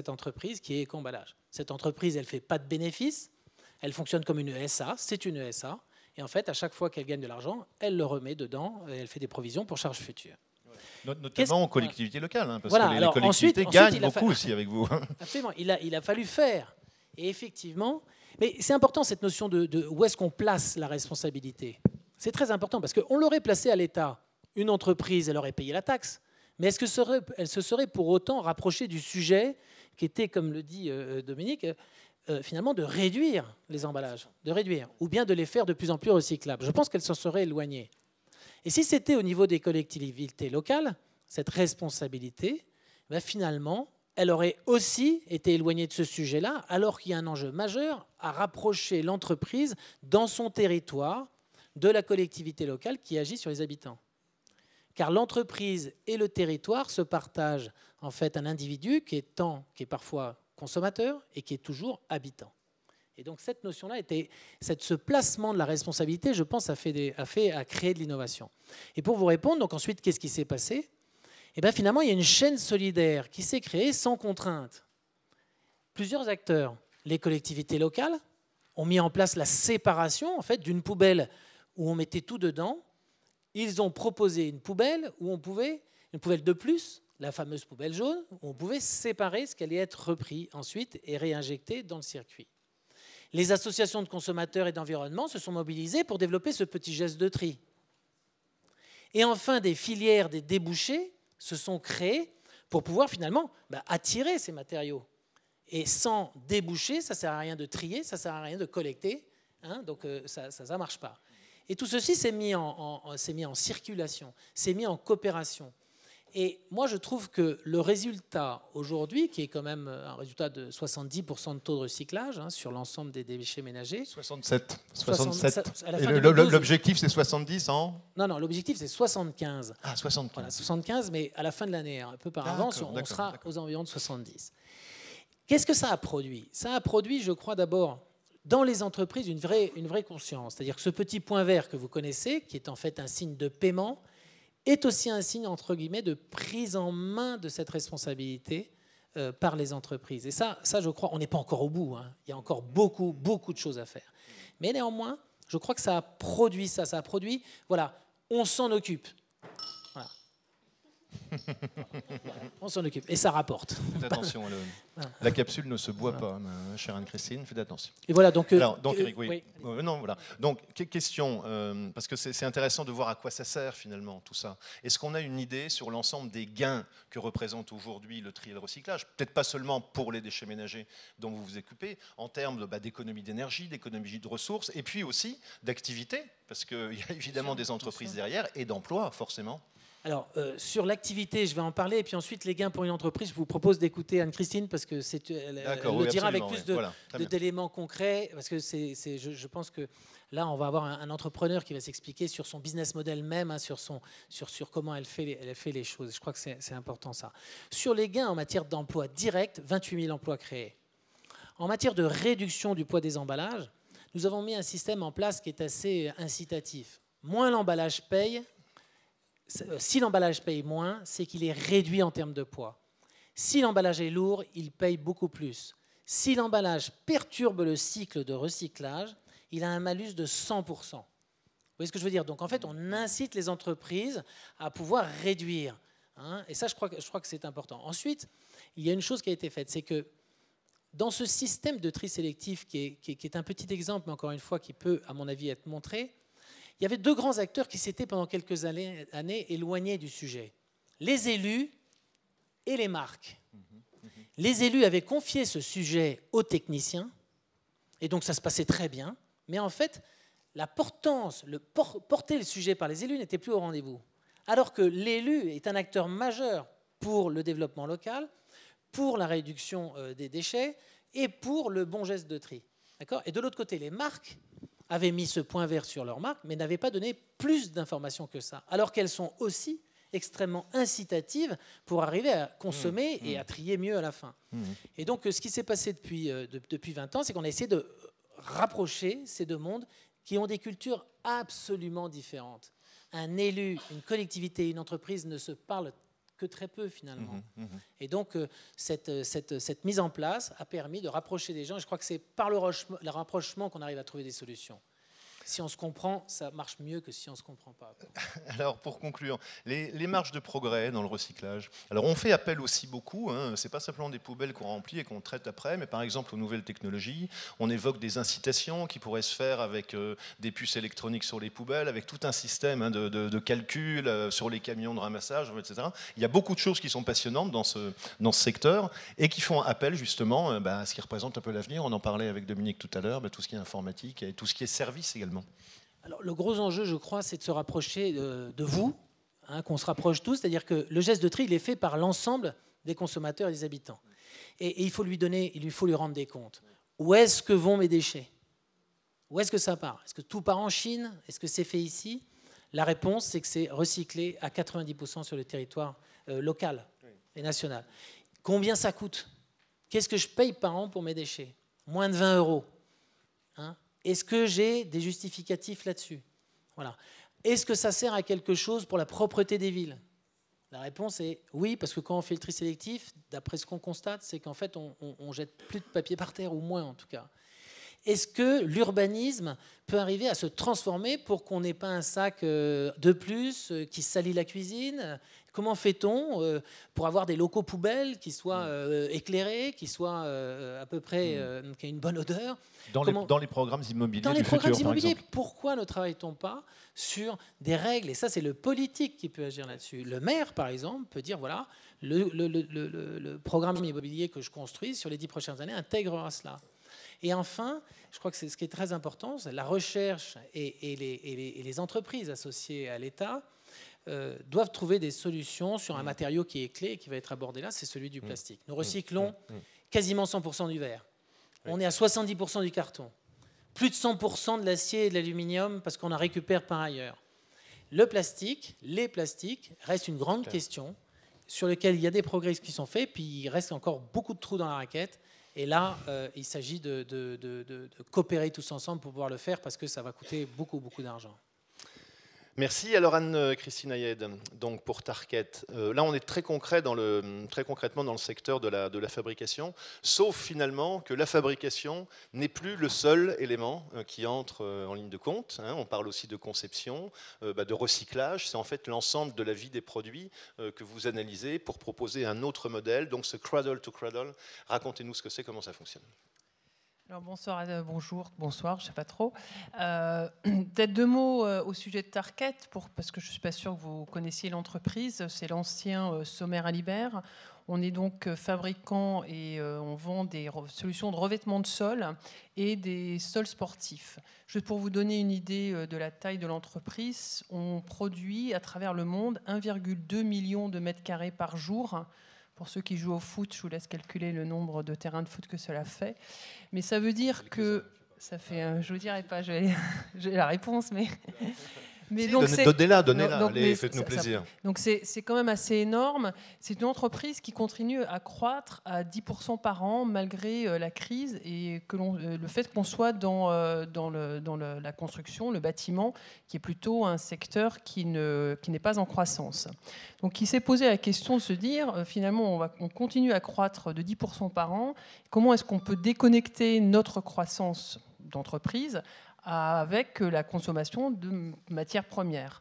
entreprise qui est Éco-emballage. Cette entreprise, elle ne fait pas de bénéfices, elle fonctionne comme une ESA, c'est une ESA. Et en fait, à chaque fois qu'elle gagne de l'argent, elle le remet dedans et elle fait des provisions pour charges futures. Notamment aux collectivités locales, parce que les collectivités gagnent beaucoup aussi avec vous. Absolument, il a fallu faire. Et effectivement, Mais c'est important cette notion de où est-ce qu'on place la responsabilité. C'est très important parce qu'on l'aurait placée à l'État. Une entreprise, elle aurait payé la taxe. Mais est-ce qu'elle se serait pour autant rapprochée du sujet qui était, comme le dit Dominique, finalement de réduire les emballages, ou bien de les faire de plus en plus recyclables? Je pense qu'elle s'en serait éloignée. Et si c'était au niveau des collectivités locales, cette responsabilité, ben finalement, elle aurait aussi été éloignée de ce sujet-là, alors qu'il y a un enjeu majeur à rapprocher l'entreprise dans son territoire de la collectivité locale qui agit sur les habitants. Car l'entreprise et le territoire se partagent en fait un individu qui est parfois consommateur et qui est toujours habitant. Et donc cette notion-là, ce placement de la responsabilité, je pense, a créé de l'innovation. Et pour vous répondre, donc ensuite, qu'est-ce qui s'est passé? Et bien finalement, il y a une chaîne solidaire qui s'est créée sans contrainte. Plusieurs acteurs, les collectivités locales, ont mis en place la séparation en fait, d'une poubelle où on mettait tout dedans. Ils ont proposé une poubelle où on pouvait, une poubelle de plus, la fameuse poubelle jaune, où on pouvait séparer ce qui allait être repris ensuite et réinjecté dans le circuit. Les associations de consommateurs et d'environnement se sont mobilisées pour développer ce petit geste de tri. Et enfin, des filières, des débouchés se sont créés pour pouvoir finalement attirer ces matériaux. Et sans débouchés, ça ne sert à rien de trier, ça ne sert à rien de collecter, hein, donc ça ne marche pas. Et tout ceci s'est mis en circulation, s'est mis en coopération. Et moi, je trouve que le résultat aujourd'hui, qui est quand même un résultat de 70% de taux de recyclage hein, sur l'ensemble des déchets ménagers... 67. L'objectif, c'est 70 ans Non, l'objectif, c'est 75. Ah, 75. Voilà, 75, mais à la fin de l'année, un peu par avance, on sera aux environs de 70. Qu'est-ce que ça a produit? Ça a produit, je crois, d'abord, dans les entreprises, une vraie conscience. C'est-à-dire que ce petit point vert que vous connaissez, qui est en fait un signe de paiement, est aussi un signe, entre guillemets, de prise en main de cette responsabilité par les entreprises. Et ça, je crois, on n'est pas encore au bout. Hein. Il y a encore beaucoup de choses à faire. Mais néanmoins, je crois que ça a produit ça. Ça a produit, voilà, on s'en occupe. Voilà. On s'en occupe. Et ça rapporte. Faites attention, la capsule ne se boit pas, chère Anne-Christine, faites attention. Et voilà, donc Eric, oui. Non, voilà. Donc, question, parce que c'est intéressant de voir à quoi ça sert finalement, tout ça. Est-ce qu'on a une idée sur l'ensemble des gains que représente aujourd'hui le tri et le recyclage? Peut-être pas seulement pour les déchets ménagers dont vous vous occupez, en termes d'économie d'énergie, d'économie de ressources, et puis aussi d'activité, parce qu'il y a évidemment des entreprises derrière, et d'emplois, forcément. Alors, sur l'activité, je vais en parler, et puis ensuite, les gains pour une entreprise, je vous propose d'écouter Anne-Christine, parce que elle le dira avec plus d'éléments concrets, parce que je pense que là, on va avoir un entrepreneur qui va s'expliquer sur son business model même, hein, sur comment elle fait les choses. Je crois que c'est important, ça. Sur les gains en matière d'emploi direct, 28 000 emplois créés. En matière de réduction du poids des emballages, nous avons mis un système en place qui est assez incitatif. Moins l'emballage paye, si l'emballage paye moins, c'est qu'il est réduit en termes de poids. Si l'emballage est lourd, il paye beaucoup plus. Si l'emballage perturbe le cycle de recyclage, il a un malus de 100%. Vous voyez ce que je veux dire? Donc en fait, on incite les entreprises à pouvoir réduire. Hein, et ça, je crois que c'est important. Ensuite, il y a une chose qui a été faite, c'est que dans ce système de tri sélectif, qui est un petit exemple, mais encore une fois, qui peut, à mon avis, être montré, il y avait deux grands acteurs qui s'étaient pendant quelques années éloignés du sujet. Les élus et les marques. Les élus avaient confié ce sujet aux techniciens, et donc ça se passait très bien, mais en fait, porter le sujet par les élus n'était plus au rendez-vous. Alors que l'élu est un acteur majeur pour le développement local, pour la réduction des déchets et pour le bon geste de tri. D'accord ? Et de l'autre côté, les marques avaient mis ce point vert sur leur marque, mais n'avaient pas donné plus d'informations que ça, alors qu'elles sont aussi extrêmement incitatives pour arriver à consommer et à trier mieux à la fin. Et donc, ce qui s'est passé depuis 20 ans, c'est qu'on a essayé de rapprocher ces deux mondes qui ont des cultures absolument différentes. Un élu, une collectivité, une entreprise ne se parlent que très peu finalement. Et donc cette mise en place a permis de rapprocher des gens, et je crois que c'est par le rapprochement qu'on arrive à trouver des solutions. Si on se comprend, ça marche mieux que si on ne se comprend pas. Alors, pour conclure, les marges de progrès dans le recyclage. Alors, on fait appel aussi beaucoup, hein, ce n'est pas simplement des poubelles qu'on remplit et qu'on traite après, mais par exemple aux nouvelles technologies, on évoque des incitations qui pourraient se faire avec des puces électroniques sur les poubelles, avec tout un système de calcul sur les camions de ramassage, etc. Il y a beaucoup de choses qui sont passionnantes dans ce secteur et qui font appel justement à ce qui représente un peu l'avenir. On en parlait avec Dominique tout à l'heure, tout ce qui est informatique et tout ce qui est service également. Alors, le gros enjeu, je crois, c'est de se rapprocher de vous, hein, qu'on se rapproche tous, c'est-à-dire que le geste de tri, il est fait par l'ensemble des consommateurs et des habitants. Et il faut lui rendre des comptes. Où est-ce que vont mes déchets? Où est-ce que ça part? Est-ce que tout part en Chine? Est-ce que c'est fait ici? La réponse, c'est que c'est recyclé à 90% sur le territoire local et national. Combien ça coûte? Qu'est-ce que je paye par an pour mes déchets? Moins de 20 €. Hein? Est-ce que j'ai des justificatifs là-dessus? Voilà. Est-ce que ça sert à quelque chose pour la propreté des villes? La réponse est oui, parce que quand on fait le tri sélectif, d'après ce qu'on constate, c'est qu'en fait, on jette plus de papier par terre, ou moins en tout cas. Est-ce que l'urbanisme peut arriver à se transformer pour qu'on n'ait pas un sac de plus qui salit la cuisine? Comment fait-on pour avoir des locaux poubelles qui soient éclairés, qui soient à peu près, qui aient une bonne odeur? Dans les programmes immobiliers Dans les du programmes futur, par immobiliers, exemple. pourquoi ne travaille-t-on pas sur des règles? Et ça, c'est le politique qui peut agir là-dessus. Le maire, par exemple, peut dire, voilà, le programme immobilier que je construis sur les 10 prochaines années intégrera cela. Et enfin, je crois que c'est ce qui est très important, c'est la recherche et les entreprises associées à l'État doivent trouver des solutions sur un matériau qui est clé et qui va être abordé là, c'est celui du plastique. Nous recyclons quasiment 100% du verre. On est à 70% du carton. Plus de 100% de l'acier et de l'aluminium parce qu'on en récupère par ailleurs. Le plastique, les plastiques, restent une grande question sur laquelle il y a des progrès qui sont faits, puis il reste encore beaucoup de trous dans la raquette. Et là, il s'agit de coopérer tous ensemble pour pouvoir le faire parce que ça va coûter beaucoup, beaucoup d'argent. Merci. Alors Anne-Christine Ayed, donc pour Tarkett, là on est très concrètement dans le secteur de la fabrication, sauf finalement que la fabrication n'est plus le seul élément qui entre en ligne de compte. Hein. On parle aussi de conception, de recyclage. C'est en fait l'ensemble de la vie des produits que vous analysez pour proposer un autre modèle. Donc ce cradle to cradle, racontez-nous ce que c'est, comment ça fonctionne. Alors bonsoir, bonsoir, je ne sais pas trop. Peut-être 2 mots au sujet de Tarkett, parce que je ne suis pas sûre que vous connaissiez l'entreprise. C'est l'ancien Sommer Alibert. On est donc fabricant et on vend des solutions de revêtement de sol et des sols sportifs. Juste pour vous donner une idée de la taille de l'entreprise, on produit à travers le monde 1,2 million de mètres carrés par jour. Pour ceux qui jouent au foot, je vous laisse calculer le nombre de terrains de foot que cela fait. Mais ça veut dire que... Ça fait... je ne vous dirai pas, j'ai la réponse, mais... Mais donc donnez-la, allez, faites-nous plaisir. Donc c'est quand même assez énorme. C'est une entreprise qui continue à croître à 10% par an malgré la crise et que le fait qu'on soit dans la construction, le bâtiment, qui est plutôt un secteur qui n'est pas en croissance. Donc il s'est posé la question de se dire, finalement, on continue à croître de 10% par an. Comment est-ce qu'on peut déconnecter notre croissance d'entreprise avec la consommation de matières premières.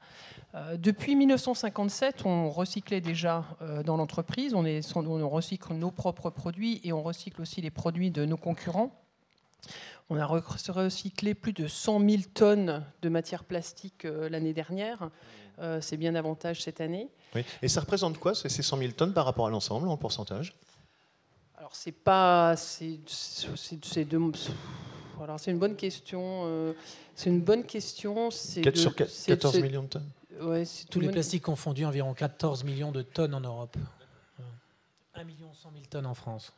Depuis 1957, on recyclait déjà dans l'entreprise, on recycle nos propres produits et on recycle aussi les produits de nos concurrents. On a recyclé plus de 100 000 tonnes de matières plastiques l'année dernière. C'est bien davantage cette année. Oui. Et ça représente quoi, ces 100 000 tonnes par rapport à l'ensemble, en pourcentage? Alors, c'est pas... Alors, c'est une bonne question. C'est une bonne question. 14 millions de tonnes. Ouais, tous les plastiques confondus, environ 14 millions de tonnes en Europe. 1 million 100 000 tonnes en France.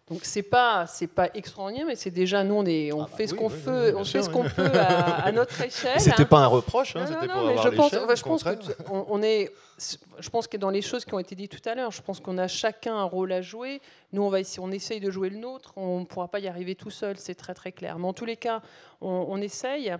Donc c'est pas extraordinaire, mais c'est déjà nous on fait ce qu'on peut, on fait ce qu'on peut à notre échelle. C'était pas un reproche, hein, c'était pour avoir je pense que dans les choses qui ont été dites tout à l'heure, je pense qu'on a chacun un rôle à jouer. Nous on essaye de jouer le nôtre, on ne pourra pas y arriver tout seul, c'est très très clair. Mais en tous les cas, on essaye.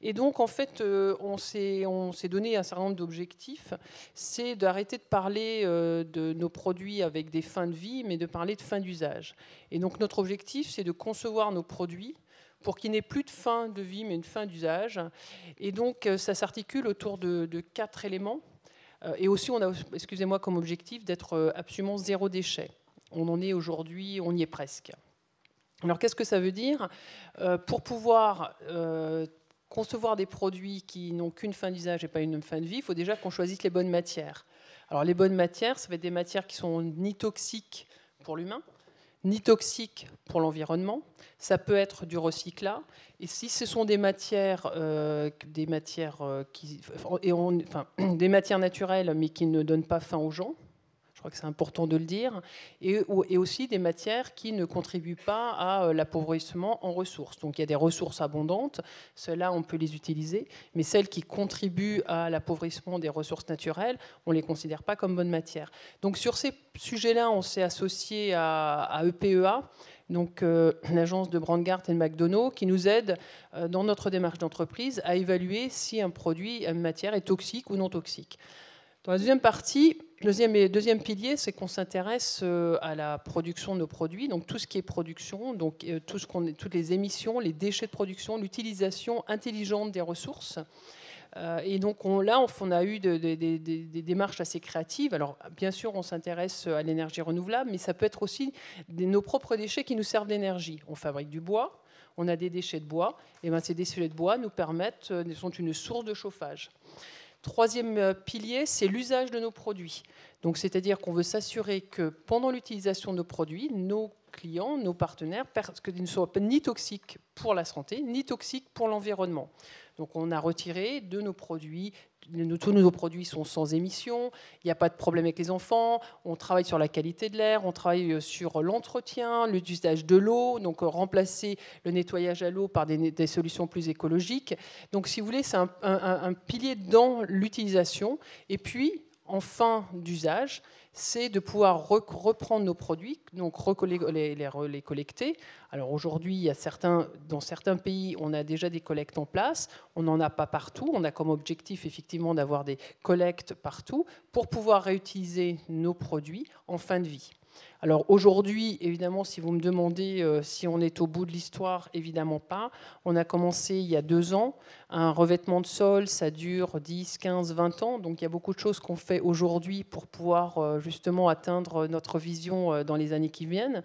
Et donc en fait, on s'est donné un certain nombre d'objectifs. C'est d'arrêter de parler de nos produits avec des fins de vie, mais de parler de fin d'usage. Et donc notre objectif, c'est de concevoir nos produits pour qu'il n'ait plus de fin de vie, mais une fin d'usage. Et donc, ça s'articule autour de 4 éléments. Et aussi, on a, excusez-moi, comme objectif d'être absolument zéro déchet. On en est aujourd'hui, on y est presque. Alors, qu'est-ce que ça veut dire? Pour pouvoir concevoir des produits qui n'ont qu'une fin d'usage et pas une fin de vie, il faut déjà qu'on choisisse les bonnes matières. Alors, les bonnes matières, ça va être des matières qui sont ni toxiques pour l'humain, ni toxiques pour l'environnement. Ça peut être du recyclat. Et si ce sont des matières, des matières naturelles, mais qui ne donnent pas faim aux gens, je crois que c'est important de le dire, et aussi des matières qui ne contribuent pas à l'appauvrissement en ressources. Donc il y a des ressources abondantes, celles-là on peut les utiliser, mais celles qui contribuent à l'appauvrissement des ressources naturelles, on ne les considère pas comme bonnes matières. Donc sur ces sujets-là, on s'est associé à EPEA, donc l'agence de Brandgart et de McDonough, qui nous aide dans notre démarche d'entreprise à évaluer si un produit, une matière est toxique ou non toxique. Dans la deuxième partie, deuxième pilier, c'est qu'on s'intéresse à la production de nos produits, donc tout ce qui est production, donc toutes les émissions, les déchets de production, l'utilisation intelligente des ressources. Et donc on a eu des démarches assez créatives. Alors bien sûr, on s'intéresse à l'énergie renouvelable, mais ça peut être aussi nos propres déchets qui nous servent d'énergie. On fabrique du bois, on a des déchets de bois, et bien ces déchets de bois sont une source de chauffage. Troisième pilier, c'est l'usage de nos produits. Donc, c'est-à-dire qu'on veut s'assurer que pendant l'utilisation de nos produits, nos clients, nos partenaires, qu'ils ne soient ni toxiques pour la santé, ni toxiques pour l'environnement. Donc, on a retiré de nos produits, tous nos produits sont sans émission, il n'y a pas de problème avec les enfants, on travaille sur la qualité de l'air, on travaille sur l'entretien, l'usage de l'eau, donc remplacer le nettoyage à l'eau par des solutions plus écologiques. Donc, si vous voulez, c'est un pilier dans l'utilisation. Et puis, en fin d'usage, c'est de pouvoir reprendre nos produits, donc les collecter. Alors aujourd'hui, dans certains pays, on a déjà des collectes en place. On n'en a pas partout. On a comme objectif, effectivement, d'avoir des collectes partout pour pouvoir réutiliser nos produits en fin de vie. Alors aujourd'hui, évidemment, si vous me demandez si on est au bout de l'histoire, évidemment pas. On a commencé il y a 2 ans. Un revêtement de sol, ça dure 10, 15, 20 ans. Donc il y a beaucoup de choses qu'on fait aujourd'hui pour pouvoir justement atteindre notre vision dans les années qui viennent.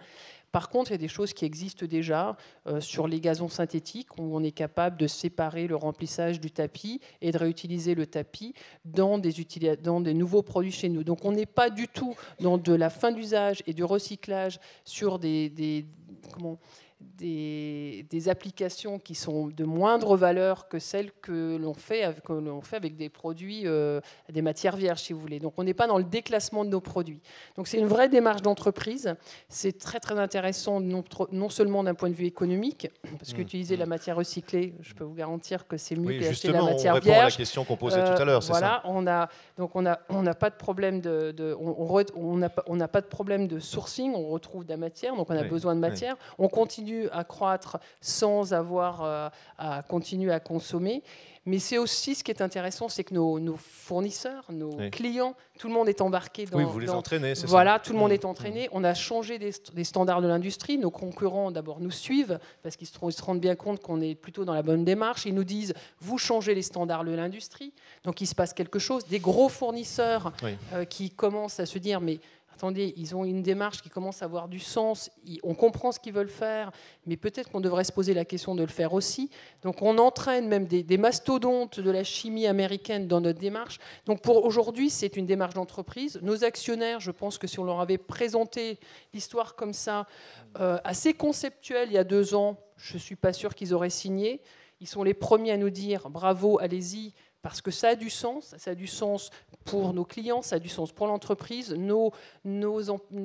Par contre, il y a des choses qui existent déjà sur les gazons synthétiques où on est capable de séparer le remplissage du tapis et de réutiliser le tapis dans des nouveaux produits chez nous. Donc on n'est pas du tout dans de la fin d'usage et du recyclage sur des applications qui sont de moindre valeur que celles que l'on fait avec des produits, des matières vierges, si vous voulez. Donc on n'est pas dans le déclassement de nos produits. Donc c'est une vraie démarche d'entreprise. C'est très très intéressant, non seulement d'un point de vue économique, parce qu'utiliser la matière recyclée, je peux vous garantir que c'est mieux qu'acheter la matière vierge. On répond à la question qu'on posait tout à l'heure, c'est voilà, ça. On n'a pas de problème on n'a pas de problème de sourcing, on retrouve de la matière, donc on a besoin de matière. On continue à croître sans avoir à continuer à consommer. Mais c'est aussi ce qui est intéressant, c'est que nos fournisseurs, nos clients, tout le monde est embarqué dans... Oui, vous les entraînez, c'est ça. Voilà, tout le monde est entraîné. On a changé des standards de l'industrie. Nos concurrents, d'abord, nous suivent parce qu'ils se rendent bien compte qu'on est plutôt dans la bonne démarche. Ils nous disent, vous changez les standards de l'industrie. Donc, il se passe quelque chose. Des gros fournisseurs qui commencent à se dire, mais... Attendez, ils ont une démarche qui commence à avoir du sens, on comprend ce qu'ils veulent faire, mais peut-être qu'on devrait se poser la question de le faire aussi. Donc on entraîne même des mastodontes de la chimie américaine dans notre démarche. Donc pour aujourd'hui, c'est une démarche d'entreprise. Nos actionnaires, je pense que si on leur avait présenté l'histoire comme ça, assez conceptuelle il y a 2 ans, je ne suis pas sûr qu'ils auraient signé. Ils sont les premiers à nous dire « bravo, allez-y ». Parce que ça a du sens pour nos clients, ça a du sens pour l'entreprise. Nos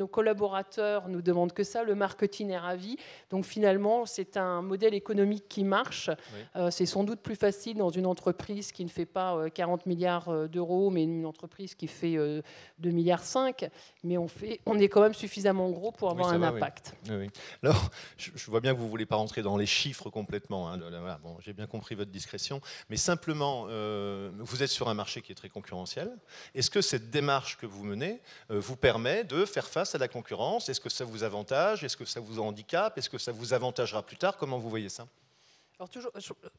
collaborateurs nous demandent que ça, le marketing est ravi. Donc finalement, c'est un modèle économique qui marche. Oui. C'est sans doute plus facile dans une entreprise qui ne fait pas 40 milliards d'euros, mais une entreprise qui fait 2,5 milliards. Mais on est quand même suffisamment gros pour avoir un impact. Oui. Oui. Alors, je vois bien que vous ne voulez pas rentrer dans les chiffres complètement. Hein, bon, j'ai bien compris votre discrétion. Mais simplement... vous êtes sur un marché qui est très concurrentiel. Est-ce que cette démarche que vous menez vous permet de faire face à la concurrence? Est-ce que ça vous avantage? Est-ce que ça vous handicape? Est-ce que ça vous avantagera plus tard? Comment vous voyez ça? Alors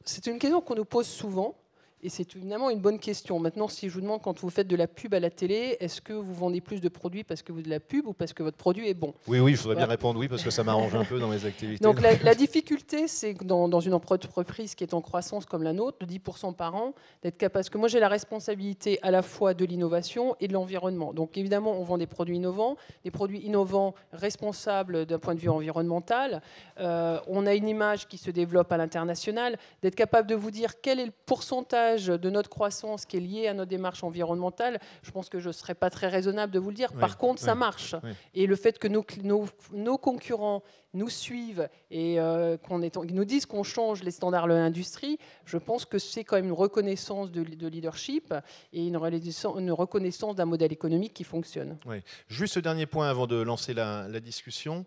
c'est une question qu'on nous pose souvent. Et c'est évidemment une bonne question. Maintenant, si je vous demande, quand vous faites de la pub à la télé, est-ce que vous vendez plus de produits parce que vous faites de la pub ou parce que votre produit est bon? Oui, il faudrait bien répondre oui, parce que ça m'arrange un peu dans mes activités. Donc la difficulté, c'est que dans une entreprise qui est en croissance comme la nôtre, de 10% par an, d'être capable... Parce que moi, j'ai la responsabilité à la fois de l'innovation et de l'environnement. Donc évidemment, on vend des produits innovants responsables d'un point de vue environnemental. On a une image qui se développe à l'international. D'être capable de vous dire quel est le pourcentage de notre croissance qui est liée à notre démarche environnementale, je pense que je ne serais pas très raisonnable de vous le dire. Oui, Par contre, ça marche. Oui. Et le fait que nos concurrents nous suivent et qu'ils nous disent qu'on change les standards de l'industrie, je pense que c'est quand même une reconnaissance de leadership et une reconnaissance d'un modèle économique qui fonctionne. Oui. Juste ce dernier point avant de lancer la discussion.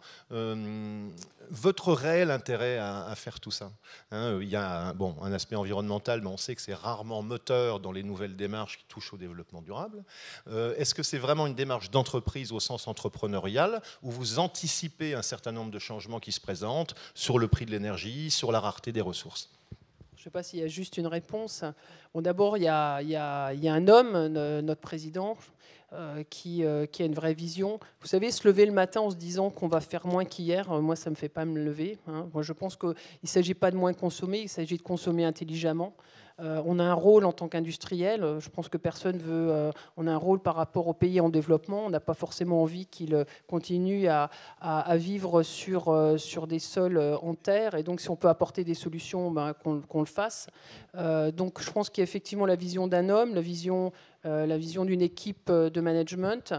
Votre réel intérêt à faire tout ça, il y a un aspect environnemental, mais on sait que c'est rarement moteur dans les nouvelles démarches qui touchent au développement durable. Est-ce que c'est vraiment une démarche d'entreprise au sens entrepreneurial où vous anticipez un certain nombre de changements qui se présentent sur le prix de l'énergie, sur la rareté des ressources? Je ne sais pas s'il y a juste une réponse. Bon, d'abord, il y a un homme, notre président, qui a une vraie vision. Vous savez, se lever le matin en se disant qu'on va faire moins qu'hier, moi, ça ne me fait pas me lever. Moi, je pense qu'il ne s'agit pas de moins consommer, il s'agit de consommer intelligemment. On a un rôle en tant qu'industriel. Je pense que personne veut... on a un rôle par rapport aux pays en développement. On n'a pas forcément envie qu'ils continuent à vivre sur des sols en terre. Et donc, si on peut apporter des solutions, qu'on le fasse. Donc, je pense qu'il y a effectivement la vision d'un homme, la vision d'une équipe de management.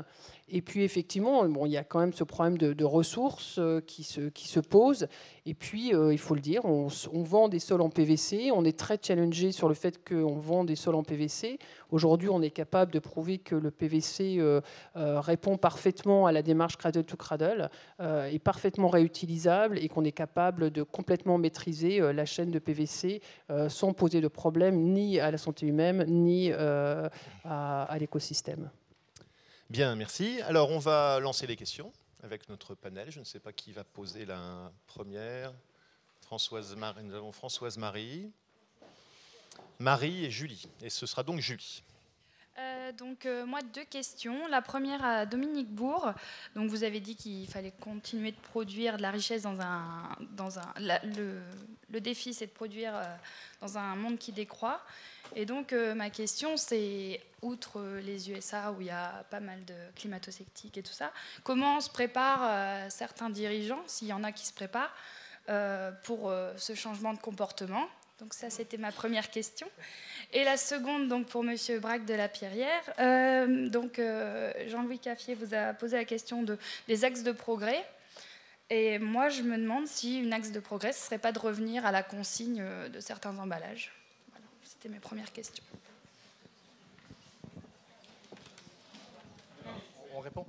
Et puis, effectivement, il y a quand même ce problème de ressources qui se pose. Et puis, il faut le dire, on vend des sols en PVC. On est très challengé sur le fait qu'on vend des sols en PVC. Aujourd'hui, on est capable de prouver que le PVC répond parfaitement à la démarche cradle to cradle, est parfaitement réutilisable et qu'on est capable de complètement maîtriser la chaîne de PVC sans poser de problème ni à la santé humaine, ni à l'écosystème. Bien, merci. Alors, on va lancer les questions avec notre panel. Je ne sais pas qui va poser la première. Nous avons Françoise-Marie, Marie et Julie. Et ce sera donc Julie. Moi, 2 questions. La première à Dominique Bourg. Donc, vous avez dit qu'il fallait continuer de produire de la richesse le défi, c'est de produire dans un monde qui décroît. Et donc, ma question, c'est, outre les USA, où il y a pas mal de climato-sceptiques et tout ça, comment se préparent certains dirigeants, s'il y en a qui se préparent, pour ce changement de comportement? Donc ça, c'était ma première question. Et la seconde, donc pour Monsieur Braque de la Pierrière, Jean-Louis Caffier vous a posé la question des axes de progrès. Et moi, je me demande si une axe de progrès, ce ne serait pas de revenir à la consigne de certains emballages. Voilà, c'était mes premières questions. On répond.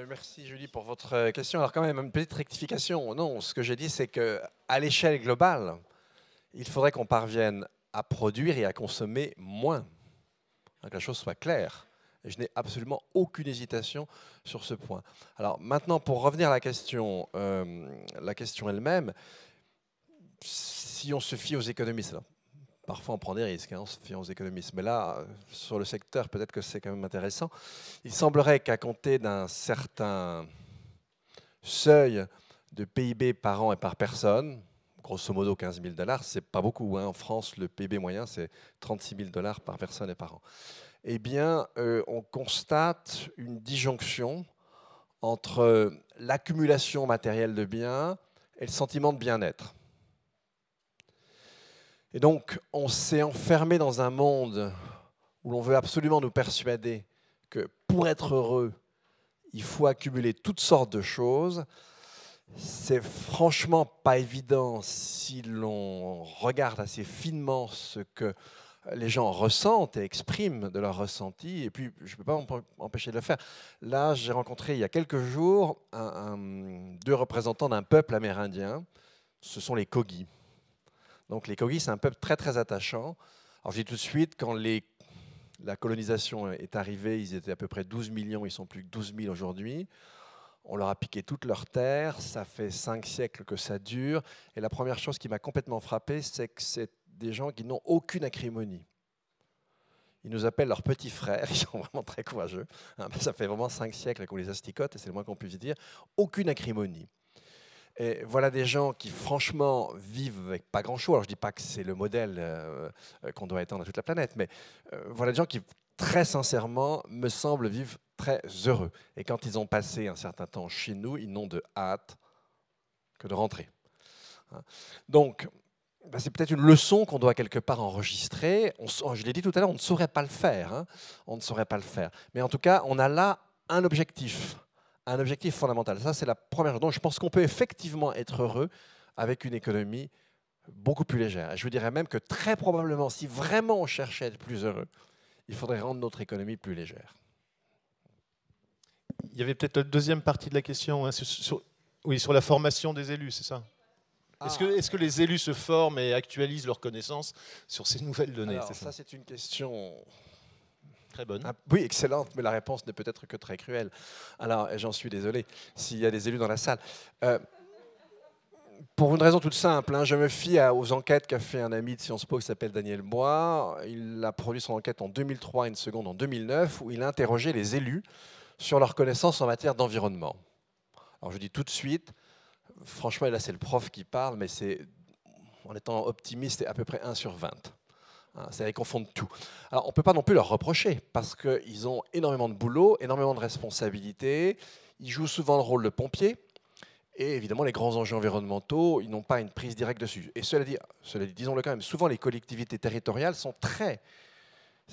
Merci Julie pour votre question. Alors quand même, une petite rectification. Non, ce que j'ai dit, c'est qu'à l'échelle globale, il faudrait qu'on parvienne à produire et à consommer moins. Que la chose soit claire. Et je n'ai absolument aucune hésitation sur ce point. Alors maintenant, pour revenir à la question elle-même, si on se fie aux économistes, alors, parfois on prend des risques, on se fie aux économistes, mais là, sur le secteur, peut-être que c'est quand même intéressant. Il semblerait qu'à compter d'un certain seuil de PIB par an et par personne, grosso modo 15 000 $, c'est pas beaucoup. En France, le PIB moyen, c'est 36 000 $ par personne et par an. Eh bien, on constate une disjonction entre l'accumulation matérielle de biens et le sentiment de bien-être. Et donc, on s'est enfermé dans un monde où l'on veut absolument nous persuader que pour être heureux, il faut accumuler toutes sortes de choses. C'est franchement pas évident si l'on regarde assez finement ce que les gens ressentent et expriment de leur ressenti. Et puis, je ne peux pas m'empêcher de le faire. Là, j'ai rencontré il y a quelques jours 2 représentants d'un peuple amérindien. Ce sont les Kogi. Donc les Kogi, c'est un peuple très très attachant. Alors je dis tout de suite, quand la colonisation est arrivée, ils étaient à peu près 12 millions, ils sont plus que 12 000 aujourd'hui. On leur a piqué toutes leurs terres, ça fait 5 siècles que ça dure. Et la première chose qui m'a complètement frappé, c'est que c'est des gens qui n'ont aucune acrimonie. Ils nous appellent leurs petits frères, ils sont vraiment très courageux. Ça fait vraiment 5 siècles qu'on les asticote, et c'est le moins qu'on puisse dire. Aucune acrimonie. Et voilà des gens qui, franchement, vivent avec pas grand-chose. Alors, je ne dis pas que c'est le modèle qu'on doit étendre à toute la planète, mais voilà des gens qui, très sincèrement, me semblent vivre très heureux. Et quand ils ont passé un certain temps chez nous, ils n'ont de hâte que de rentrer. Donc, c'est peut-être une leçon qu'on doit quelque part enregistrer. Je l'ai dit tout à l'heure, on ne saurait pas le faire. On ne saurait pas le faire. Mais en tout cas, on a là un objectif fondamental. Ça, c'est la première chose. Donc, je pense qu'on peut effectivement être heureux avec une économie beaucoup plus légère. Et je vous dirais même que très probablement, si vraiment on cherchait à être plus heureux, il faudrait rendre notre économie plus légère. Il y avait peut-être la deuxième partie de la question, hein, sur la formation des élus, c'est ça? Est-ce que les élus se forment et actualisent leurs connaissances sur ces nouvelles données? Alors, ça, c'est une question très bonne. Oui, excellente, mais la réponse n'est peut-être que très cruelle. Alors, j'en suis désolé s'il y a des élus dans la salle. Pour une raison toute simple, je me fie aux enquêtes qu'a fait un ami de Sciences Po qui s'appelle Daniel Bois. Il a produit son enquête en 2003 et une seconde en 2009, où il a interrogé les élus sur leurs connaissances en matière d'environnement. Alors, je dis tout de suite, franchement, là, c'est le prof qui parle, mais c'est, en étant optimiste, à peu près 1 sur 20. C'est-à-dire qu'ils confondent tout. Alors, on ne peut pas non plus leur reprocher, parce qu'ils ont énormément de boulot, énormément de responsabilités. Ils jouent souvent le rôle de pompier. Et évidemment, les grands enjeux environnementaux, ils n'ont pas une prise directe dessus. Et cela dit, disons-le quand même, souvent les collectivités territoriales sont très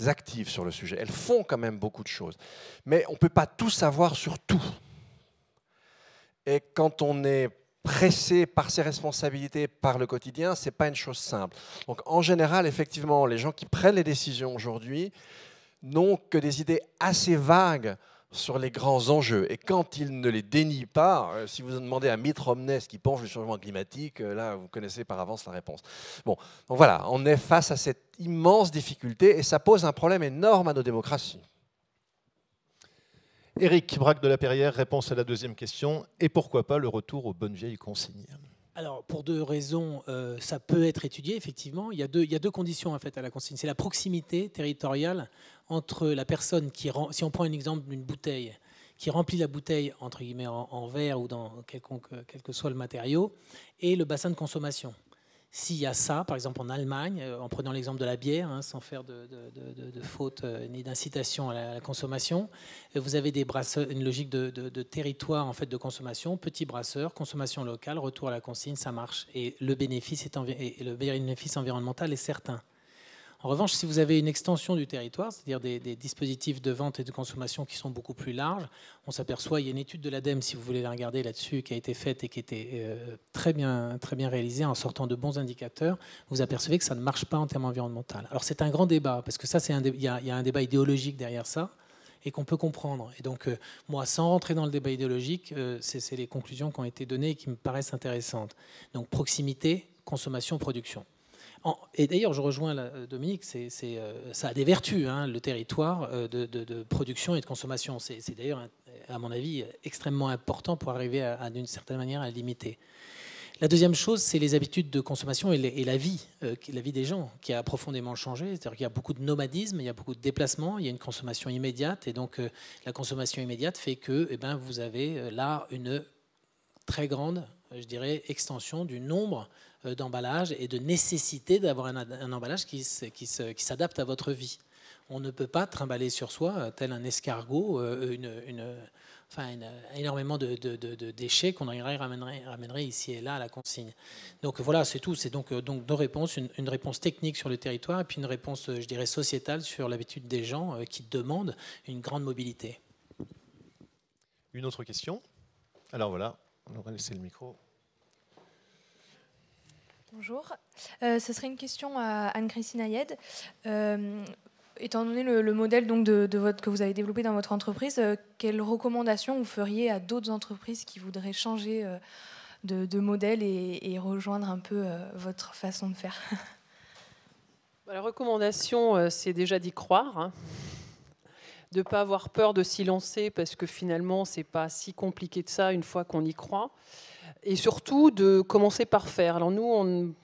actives sur le sujet. Elles font quand même beaucoup de choses. Mais on ne peut pas tout savoir sur tout. Et quand on est pressé par ses responsabilités, par le quotidien, ce n'est pas une chose simple. Donc en général, effectivement, les gens qui prennent les décisions aujourd'hui n'ont que des idées assez vagues sur les grands enjeux. Et quand ils ne les dénient pas, si vous demandez à Mitt Romney ce qu'il pense du changement climatique, là, vous connaissez par avance la réponse. Bon, donc voilà, on est face à cette immense difficulté et ça pose un problème énorme à nos démocraties. Éric Braque de la Perrière, réponse à la deuxième question. Et pourquoi pas le retour aux bonnes vieilles consignes? Alors, pour 2 raisons, ça peut être étudié, effectivement. Il y a deux conditions en fait, à la consigne. C'est la proximité territoriale entre la personne qui... Si on prend un exemple d'une bouteille, qui remplit la bouteille entre guillemets, en verre ou dans quel que soit le matériau, et le bassin de consommation. S'il y a ça, par exemple en Allemagne, en prenant l'exemple de la bière, sans faire de faute ni d'incitation à la consommation, vous avez une logique de territoire en fait, de consommation, petits brasseurs, consommation locale, retour à la consigne, ça marche. Et le bénéfice environnemental est certain. En revanche, si vous avez une extension du territoire, c'est-à-dire des dispositifs de vente et de consommation qui sont beaucoup plus larges, on s'aperçoit, il y a une étude de l'ADEME, si vous voulez la regarder là-dessus, qui a été faite et qui était très bien réalisée en sortant de bons indicateurs, vous apercevez que ça ne marche pas en termes environnementaux. Alors c'est un grand débat, parce que ça, il y a un débat idéologique derrière ça, et qu'on peut comprendre. Et donc, moi, sans rentrer dans le débat idéologique, c'est les conclusions qui ont été données et qui me paraissent intéressantes. Donc proximité, consommation, production. Et d'ailleurs, je rejoins Dominique, ça a des vertus, le territoire de production et de consommation. C'est d'ailleurs, à mon avis, extrêmement important pour arriver d'une certaine manière à limiter. La deuxième chose, c'est les habitudes de consommation et la vie des gens qui a profondément changé. C'est-à-dire qu'il y a beaucoup de nomadisme, il y a beaucoup de déplacements, il y a une consommation immédiate. Et donc, la consommation immédiate fait que vous avez là une très grande, je dirais, extension du nombre d'emballages et de nécessité d'avoir un emballage qui s'adapte à votre vie. On ne peut pas trimballer sur soi, tel un escargot, énormément de déchets qu'on ramènerait ici et là à la consigne. Donc voilà, c'est tout. C'est donc 2 réponses, une réponse technique sur le territoire et puis une réponse, je dirais, sociétale sur l'habitude des gens qui demandent une grande mobilité. Une autre question? Alors voilà, on va laisser le micro. Bonjour. Ce serait une question à Anne-Christine Ayed. Étant donné le modèle donc, que vous avez développé dans votre entreprise, quelles recommandations vous feriez à d'autres entreprises qui voudraient changer de modèle et rejoindre un peu votre façon de faire? La recommandation, c'est déjà d'y croire. de ne pas avoir peur de s'y lancer, parce que finalement, ce n'est pas si compliqué de ça une fois qu'on y croit. Et surtout, de commencer par faire. Alors nous,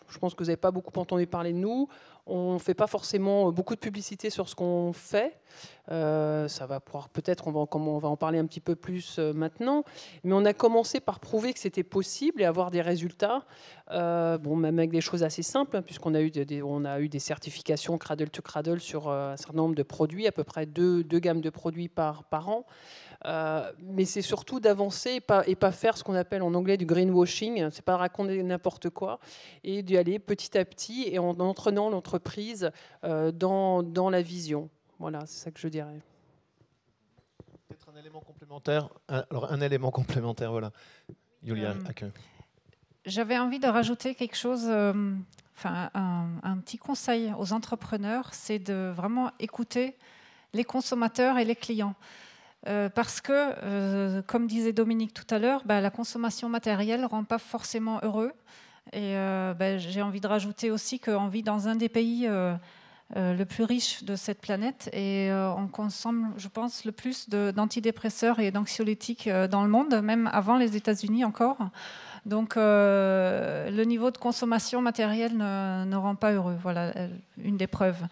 je pense que vous n'avez pas beaucoup entendu parler de nous. On ne fait pas forcément beaucoup de publicité sur ce qu'on fait. Ça va pouvoir, peut-être, on va en parler un petit peu plus maintenant. Mais on a commencé par prouver que c'était possible et avoir des résultats. Même avec des choses assez simples, hein, puisqu'on a eu des certifications cradle to cradle sur un certain nombre de produits, à peu près deux gammes de produits par an. Mais c'est surtout d'avancer et pas faire ce qu'on appelle en anglais du greenwashing, c'est pas raconter n'importe quoi, et d'y aller petit à petit et en entraînant l'entreprise dans la vision. Voilà, c'est ça que je dirais. Peut-être un élément complémentaire. Alors un élément complémentaire, voilà. Julia Hacke. J'avais envie de rajouter quelque chose, un petit conseil aux entrepreneurs, c'est de vraiment écouter les consommateurs et les clients. Parce que, comme disait Dominique tout à l'heure, la consommation matérielle ne rend pas forcément heureux. Et j'ai envie de rajouter aussi qu'on vit dans un des pays le plus riche de cette planète et on consomme, je pense, le plus d'antidépresseurs et d'anxiolytiques dans le monde, même avant les États-Unis encore. Donc le niveau de consommation matérielle ne rend pas heureux. Voilà une des preuves.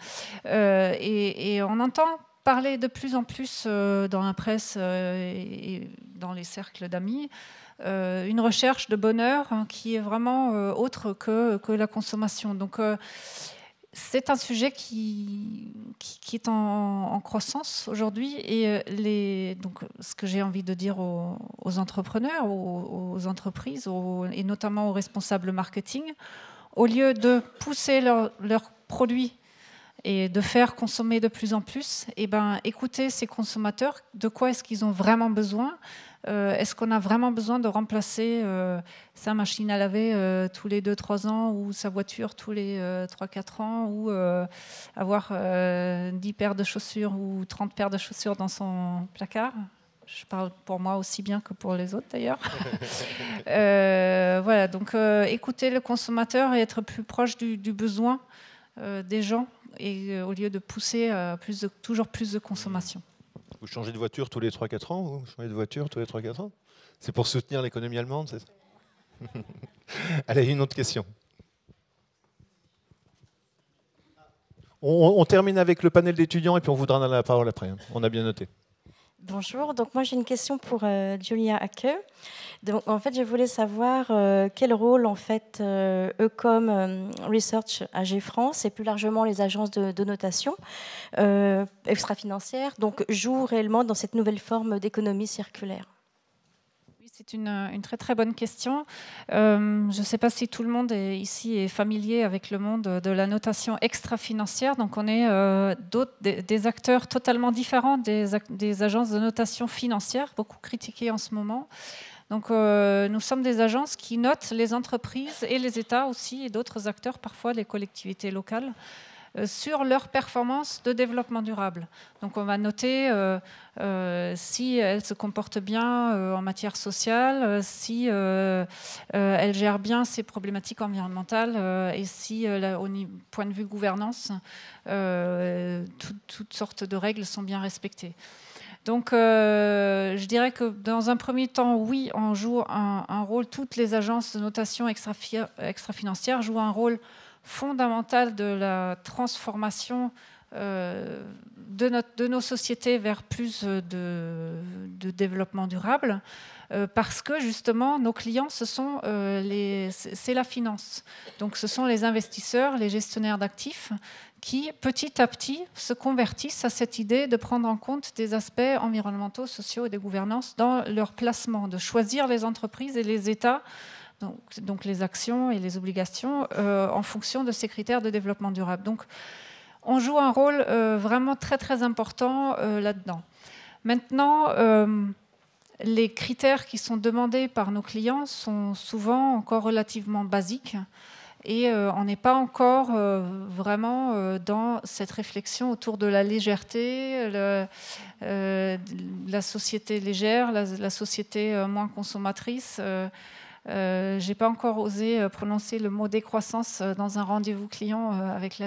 Et on entend parler de plus en plus dans la presse et dans les cercles d'amis, une recherche de bonheur qui est vraiment autre que la consommation. Donc c'est un sujet qui est en croissance aujourd'hui et donc ce que j'ai envie de dire aux entrepreneurs, aux entreprises et notamment aux responsables marketing, au lieu de pousser leurs produits et de faire consommer de plus en plus, écouter ces consommateurs, de quoi est-ce qu'ils ont vraiment besoin. Est-ce qu'on a vraiment besoin de remplacer sa machine à laver tous les 2-3 ans ou sa voiture tous les 3-4 ans ou avoir 10 paires de chaussures ou 30 paires de chaussures dans son placard? Je parle pour moi aussi bien que pour les autres d'ailleurs. Voilà, donc écouter le consommateur et être plus proche du besoin des gens et au lieu de pousser à toujours plus de consommation. Vous changez de voiture tous les 3-4 ans? Vous changez de voiture tous les 3-4 ans? C'est pour soutenir l'économie allemande, c'est ça? Allez, une autre question. On termine avec le panel d'étudiants et puis on vous donnera la parole après. On a bien noté. Bonjour, donc moi j'ai une question pour Julia Hacke. Donc en fait je voulais savoir quel rôle en fait Ecom Research AG France et plus largement les agences de notation extra-financières donc jouent réellement dans cette nouvelle forme d'économie circulaire. C'est une très très bonne question. Je ne sais pas si tout le monde ici est familier avec le monde de la notation extra-financière. Donc on est des acteurs totalement différents des agences de notation financière, beaucoup critiquées en ce moment. Donc nous sommes des agences qui notent les entreprises et les États aussi et d'autres acteurs, parfois les collectivités locales, sur leur performance de développement durable. Donc on va noter si elles se comportent bien en matière sociale, si elles gèrent bien ces problématiques environnementales et si au point de vue gouvernance, toutes sortes de règles sont bien respectées. Donc je dirais que dans un premier temps, oui, on joue un rôle, toutes les agences de notation extra-financières jouent un rôle fondamental de la transformation de nos sociétés vers plus de développement durable, parce que justement nos clients, c'est la finance. Donc ce sont les investisseurs, les gestionnaires d'actifs qui petit à petit se convertissent à cette idée de prendre en compte des aspects environnementaux, sociaux et de gouvernance dans leur placement, de choisir les entreprises et les États, donc les actions et les obligations en fonction de ces critères de développement durable. Donc on joue un rôle vraiment très très important là-dedans. Maintenant, les critères qui sont demandés par nos clients sont souvent encore relativement basiques et on n'est pas encore vraiment dans cette réflexion autour de la légèreté, la société légère, la société moins consommatrice. J'ai pas encore osé prononcer le mot décroissance dans un rendez-vous client avec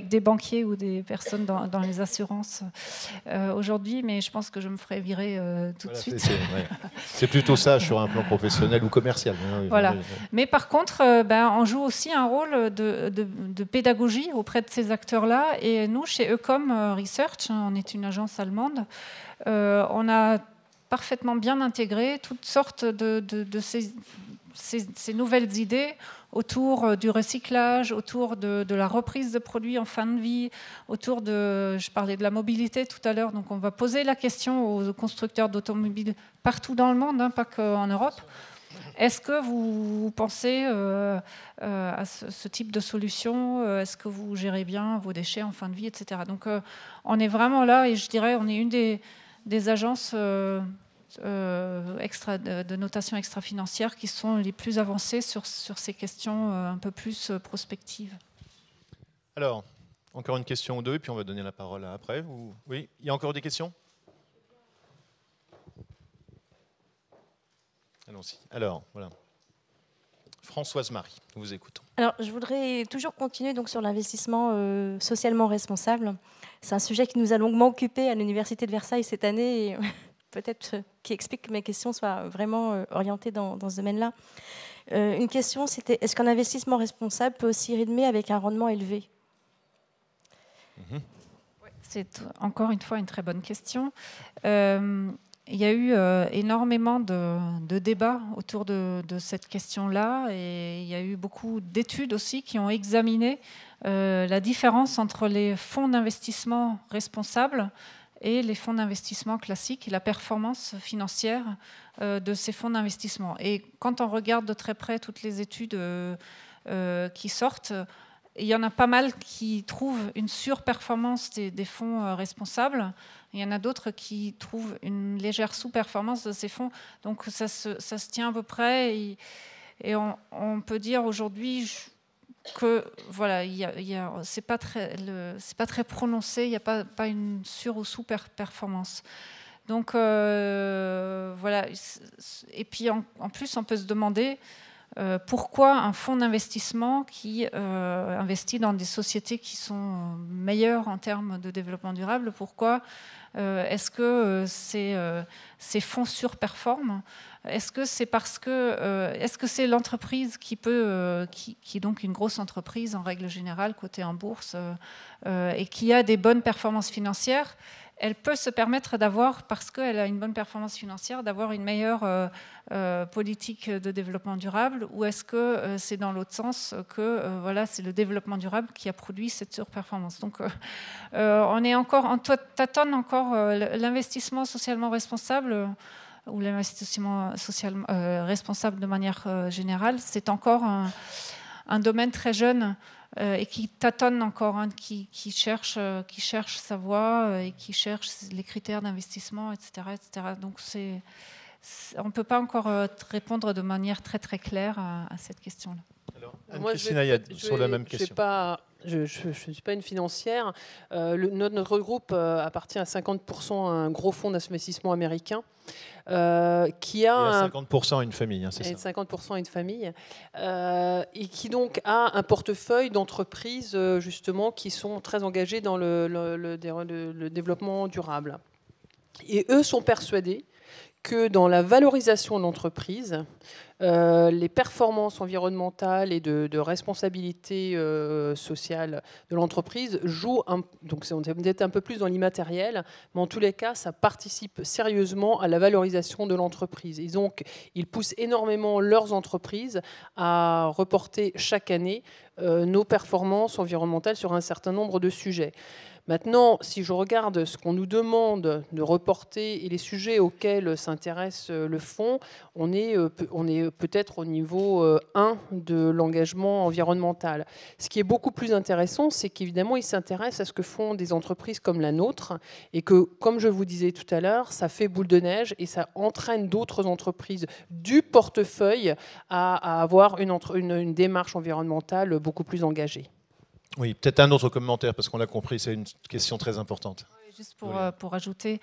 des banquiers ou des personnes dans les assurances aujourd'hui, mais je pense que je me ferai virer tout de suite. C'est plutôt ça sur un plan professionnel ou commercial. Voilà. Mais par contre, on joue aussi un rôle de pédagogie auprès de ces acteurs-là. Et nous, chez Ecom Research, on est une agence allemande, on a parfaitement bien intégré toutes sortes de ces nouvelles idées autour du recyclage, autour de la reprise de produits en fin de vie, autour de, je parlais de la mobilité tout à l'heure, donc on va poser la question aux constructeurs d'automobiles partout dans le monde, pas qu'en Europe. Est-ce que vous pensez à ce type de solution? Est-ce que vous gérez bien vos déchets en fin de vie, etc. Donc on est vraiment là, et je dirais on est une des agences de notation extra-financière qui sont les plus avancées sur ces questions un peu plus prospectives. Alors, encore une question ou deux, et puis on va donner la parole après. Oui, il y a encore des questions? Allons-y. Alors, voilà. Françoise Marie, nous vous écoutons. Alors, je voudrais toujours continuer donc, sur l'investissement socialement responsable. C'est un sujet qui nous a longuement occupé à l'Université de Versailles cette année, et peut-être qui explique que mes questions soient vraiment orientées dans ce domaine-là. Une question, c'était, est-ce qu'un investissement responsable peut aussi rimer avec un rendement élevé? C'est encore une fois une très bonne question. Il y a eu énormément de débats autour de cette question-là, et il y a eu beaucoup d'études aussi qui ont examiné la différence entre les fonds d'investissement responsables et les fonds d'investissement classiques et la performance financière de ces fonds d'investissement. Et quand on regarde de très près toutes les études qui sortent, il y en a pas mal qui trouvent une surperformance des fonds responsables. Il y en a d'autres qui trouvent une légère sous-performance de ces fonds. Donc ça se tient à peu près. Et on peut dire aujourd'hui que voilà, c'est pas très prononcé. Il n'y a pas une sur- ou sous-performance. Donc voilà. Et puis en plus, on peut se demander pourquoi un fonds d'investissement qui investit dans des sociétés qui sont meilleures en termes de développement durable, pourquoi est-ce que ces fonds surperforment? Est-ce que c'est parce que est-ce que c'est l'entreprise qui est donc une grosse entreprise en règle générale cotée en bourse et qui a des bonnes performances financières? Elle peut se permettre d'avoir, parce qu'elle a une bonne performance financière, d'avoir une meilleure politique de développement durable, ou est-ce que c'est dans l'autre sens que voilà, c'est le développement durable qui a produit cette surperformance? Donc on tâtonne encore l'investissement socialement responsable ou l'investissement responsable de manière générale, c'est encore un domaine très jeune et qui tâtonne encore, qui cherche sa voie et qui cherche les critères d'investissement, etc., etc. Donc on ne peut pas encore répondre de manière très très claire à cette question-là. Alors, Anne-Christine Ayad, sur la même question. Je ne suis pas une financière. Notre groupe appartient à 50% à un gros fonds d'investissement américain qui a 50% à une famille, c'est ça. 50% à une famille, et qui donc a un portefeuille d'entreprises justement qui sont très engagées dans le développement durable. Et eux sont persuadés que dans la valorisation de l'entreprise, les performances environnementales et de responsabilité sociale de l'entreprise jouent, donc on est peut-être un peu plus dans l'immatériel, mais en tous les cas, ça participe sérieusement à la valorisation de l'entreprise. Et donc, ils poussent énormément leurs entreprises à reporter chaque année nos performances environnementales sur un certain nombre de sujets. Maintenant, si je regarde ce qu'on nous demande de reporter et les sujets auxquels s'intéresse le fonds, on est peut-être au niveau 1 de l'engagement environnemental. Ce qui est beaucoup plus intéressant, c'est qu'évidemment, il s'intéresse à ce que font des entreprises comme la nôtre et que, comme je vous disais tout à l'heure, ça fait boule de neige et ça entraîne d'autres entreprises du portefeuille à avoir une démarche environnementale beaucoup plus engagée. Oui, peut-être un autre commentaire, parce qu'on l'a compris, c'est une question très importante. Juste pour ajouter,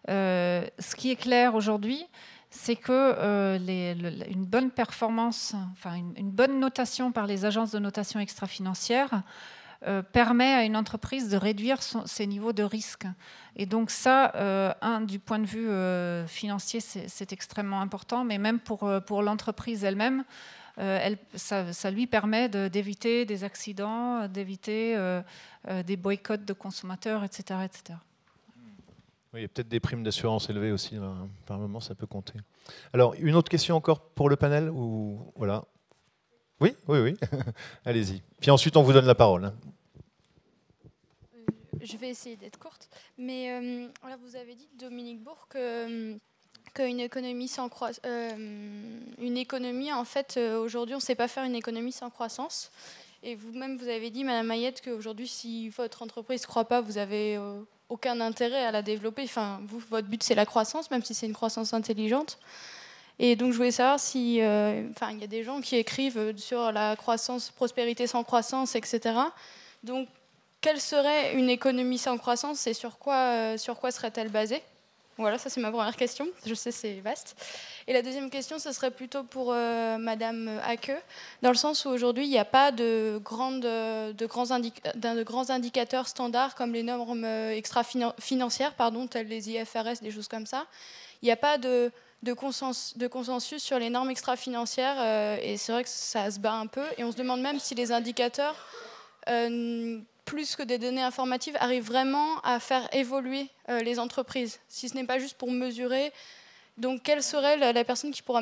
ce qui est clair aujourd'hui, c'est que une bonne performance, enfin une bonne notation par les agences de notation extra-financière permet à une entreprise de réduire ses niveaux de risque. Et donc ça, du point de vue financier, c'est extrêmement important, mais même pour l'entreprise elle-même, ça lui permet d'éviter des accidents, d'éviter des boycotts de consommateurs, etc. etc. Oui, il y a peut-être des primes d'assurance élevées aussi, là. Par moment, ça peut compter. Alors, une autre question encore pour le panel ou... Voilà. Oui, oui, oui. Allez-y. Puis ensuite, on vous donne la parole. Je vais essayer d'être courte. Mais là, vous avez dit, Dominique Bourg, qu'une économie sans croissance... une économie, en fait, aujourd'hui, on ne sait pas faire une économie sans croissance. Et vous-même, vous avez dit, Madame Mayette, qu'aujourd'hui, si votre entreprise ne croit pas, vous avez... aucun intérêt à la développer. Enfin, votre but, c'est la croissance, même si c'est une croissance intelligente. Et donc, je voulais savoir si... il y a des gens qui écrivent sur la croissance, prospérité sans croissance, etc. Donc, quelle serait une économie sans croissance et sur quoi serait-elle basée? Voilà, ça, c'est ma première question. Je sais, c'est vaste. Et la deuxième question, ce serait plutôt pour Madame Hake, dans le sens où aujourd'hui, il n'y a pas de grands indicateurs standards comme les normes extra-financières, telles les IFRS, des choses comme ça. Il n'y a pas de consensus sur les normes extra-financières et c'est vrai que ça se bat un peu. Et on se demande même si les indicateurs, plus que des données informatives, arrivent vraiment à faire évoluer les entreprises, si ce n'est pas juste pour mesurer. Donc, quelle serait la personne qui pourra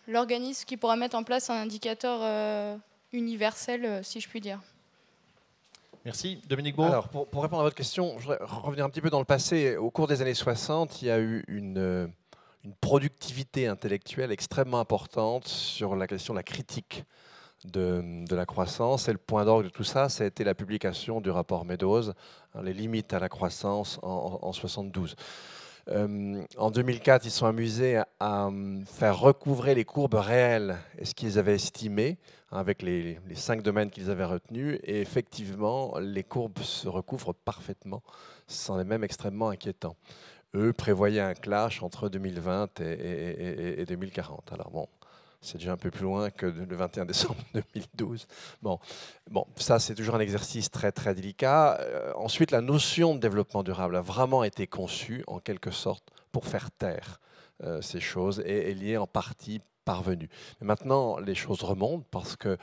l'organisme qui pourra mettre en place un indicateur universel, si je puis dire? Merci. Dominique Bourg. Alors, pour répondre à votre question, je voudrais revenir un petit peu dans le passé. Au cours des années 60, il y a eu une productivité intellectuelle extrêmement importante sur la question de la critique de la croissance. Et le point d'orgue de tout ça, ça a été la publication du rapport Meadows, les limites à la croissance en 72. En 2004, ils sont amusés à faire recouvrer les courbes réelles et ce qu'ils avaient estimé, avec les 5 domaines qu'ils avaient retenus. Et effectivement, les courbes se recouvrent parfaitement, c'en est même extrêmement inquiétant. Eux prévoyaient un clash entre 2020 et 2040. Alors bon, c'est déjà un peu plus loin que le 21 décembre 2012. Bon, ça, c'est toujours un exercice très, très délicat. Ensuite, la notion de développement durable a vraiment été conçue, en quelque sorte, pour faire taire ces choses et est liée en partie parvenue. Mais maintenant, les choses remontent parce que,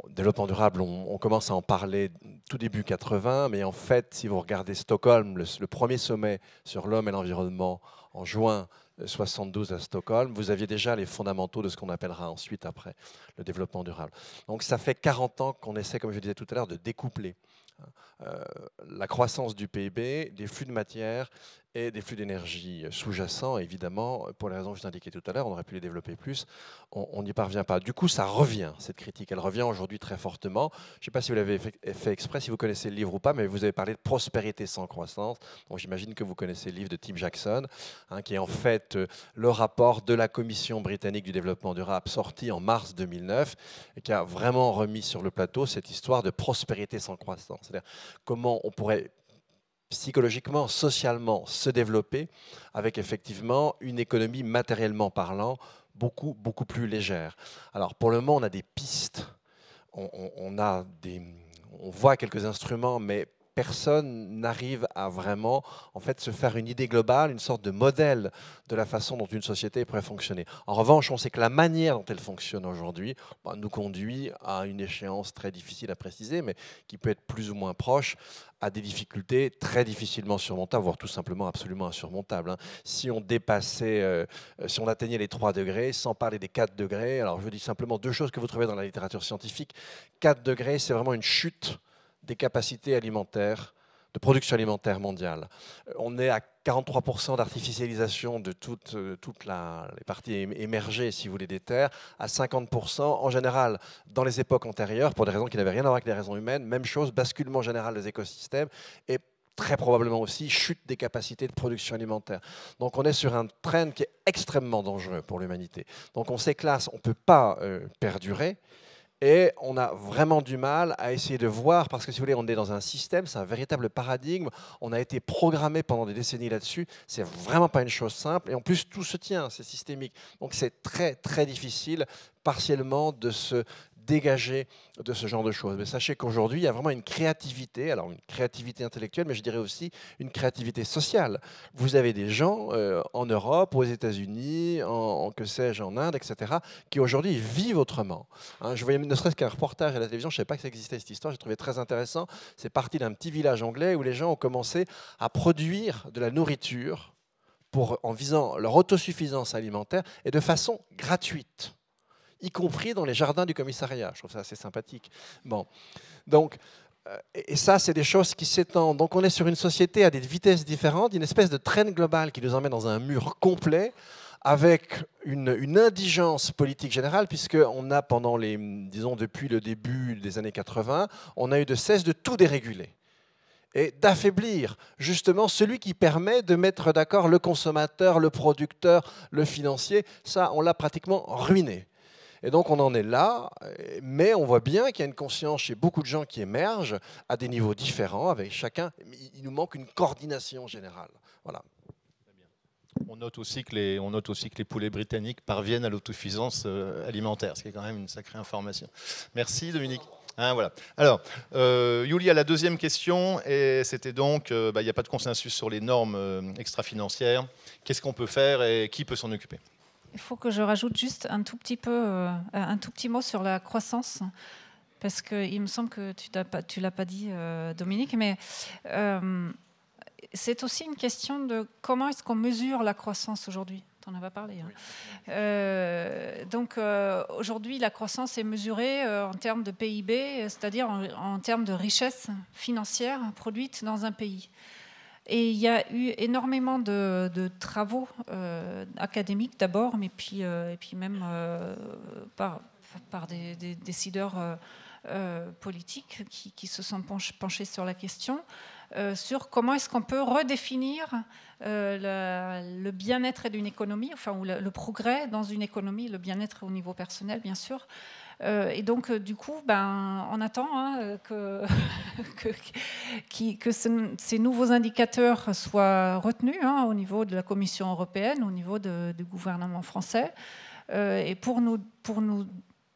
développement durable, on commence à en parler tout début 80, mais en fait, si vous regardez Stockholm, le premier sommet sur l'homme et l'environnement en juin 72 à Stockholm, vous aviez déjà les fondamentaux de ce qu'on appellera ensuite, après, le développement durable. Donc ça fait 40 ans qu'on essaie, comme je disais tout à l'heure, de découpler la croissance du PIB, des flux de matière et des flux d'énergie sous-jacents. Évidemment, pour les raisons que je vous indiquais tout à l'heure, on aurait pu les développer plus, on n'y parvient pas. Du coup, ça revient, cette critique, elle revient aujourd'hui très fortement. Je ne sais pas si vous l'avez fait exprès, si vous connaissez le livre ou pas, mais vous avez parlé de prospérité sans croissance. Donc j'imagine que vous connaissez le livre de Tim Jackson, qui est en fait le rapport de la Commission britannique du développement durable sorti en mars 2009 et qui a vraiment remis sur le plateau cette histoire de prospérité sans croissance. C'est-à-dire comment on pourrait psychologiquement, socialement se développer avec effectivement une économie matériellement parlant beaucoup plus légère. Alors pour le moment, on a des pistes, on voit quelques instruments, mais personne n'arrive à vraiment se faire une idée globale, une sorte de modèle de la façon dont une société pourrait fonctionner. En revanche, on sait que la manière dont elle fonctionne aujourd'hui nous conduit à une échéance très difficile à préciser, mais qui peut être plus ou moins proche, à des difficultés très difficilement surmontables, voire tout simplement absolument insurmontables. Si on dépassait, si on atteignait les 3 degrés, sans parler des 4 degrés, alors je dis simplement 2 choses que vous trouvez dans la littérature scientifique. 4 degrés, c'est vraiment une chute des capacités alimentaires, de production alimentaire mondiale. On est à 43% d'artificialisation de toutes les parties émergées, si vous voulez, des terres, à 50% en général dans les époques antérieures, pour des raisons qui n'avaient rien à voir avec les raisons humaines. Même chose, basculement général des écosystèmes et très probablement aussi chute des capacités de production alimentaire. Donc on est sur un trend qui est extrêmement dangereux pour l'humanité. Donc on s'éclasse, on ne peut pas perdurer. Et on a vraiment du mal à essayer de voir, parce que si vous voulez, on est dans un système, c'est un véritable paradigme, on a été programmé pendant des décennies là-dessus, c'est vraiment pas une chose simple, et en plus tout se tient, c'est systémique. Donc c'est très très difficile partiellement de se dégager de ce genre de choses. Mais sachez qu'aujourd'hui, il y a vraiment une créativité, alors une créativité intellectuelle, mais je dirais aussi une créativité sociale. Vous avez des gens en Europe, aux États-Unis, que sais-je, en Inde, etc., qui aujourd'hui vivent autrement. Hein, je voyais ne serait-ce qu'un reportage à la télévision, je ne savais pas que ça existait cette histoire, j'ai trouvé très intéressant. C'est parti d'un petit village anglais où les gens ont commencé à produire de la nourriture en visant leur autosuffisance alimentaire et de façon gratuite, y compris dans les jardins du commissariat. Je trouve ça assez sympathique. Bon. Donc, et ça, c'est des choses qui s'étendent. Donc on est sur une société à des vitesses différentes, une espèce de traîne globale qui nous emmène dans un mur complet, avec une indigence politique générale, puisqu'on a disons depuis le début des années 80, on a eu de cesse de tout déréguler et d'affaiblir justement celui qui permet de mettre d'accord le consommateur, le producteur, le financier. Ça, on l'a pratiquement ruiné. Et donc on en est là, mais on voit bien qu'il y a une conscience chez beaucoup de gens qui émergent à des niveaux différents, avec chacun. Il nous manque une coordination générale. Voilà. On note aussi que les poulets britanniques parviennent à l'autosuffisance alimentaire, ce qui est quand même une sacrée information. Merci Dominique. Hein, voilà. Alors, Julia, la deuxième question, c'était donc, il n'y a pas de consensus sur les normes extra-financières. Qu'est-ce qu'on peut faire et qui peut s'en occuper ? Il faut que je rajoute juste un tout petit mot sur la croissance, parce qu'il me semble que tu l'as pas dit, Dominique, mais c'est aussi une question de comment est-ce qu'on mesure la croissance aujourd'hui. Tu en as pas parlé. Hein. Donc aujourd'hui, la croissance est mesurée en termes de PIB, c'est-à-dire en termes de richesse financière produite dans un pays. Et il y a eu énormément de travaux académiques d'abord, mais puis, et puis même par des décideurs politiques qui se sont penchés sur la question, sur comment est-ce qu'on peut redéfinir le bien-être d'une économie, enfin, ou le progrès dans une économie, le bien-être au niveau personnel, bien sûr. Et donc, du coup, on attend que ces nouveaux indicateurs soient retenus au niveau de la Commission européenne, au niveau du gouvernement français, et pour nous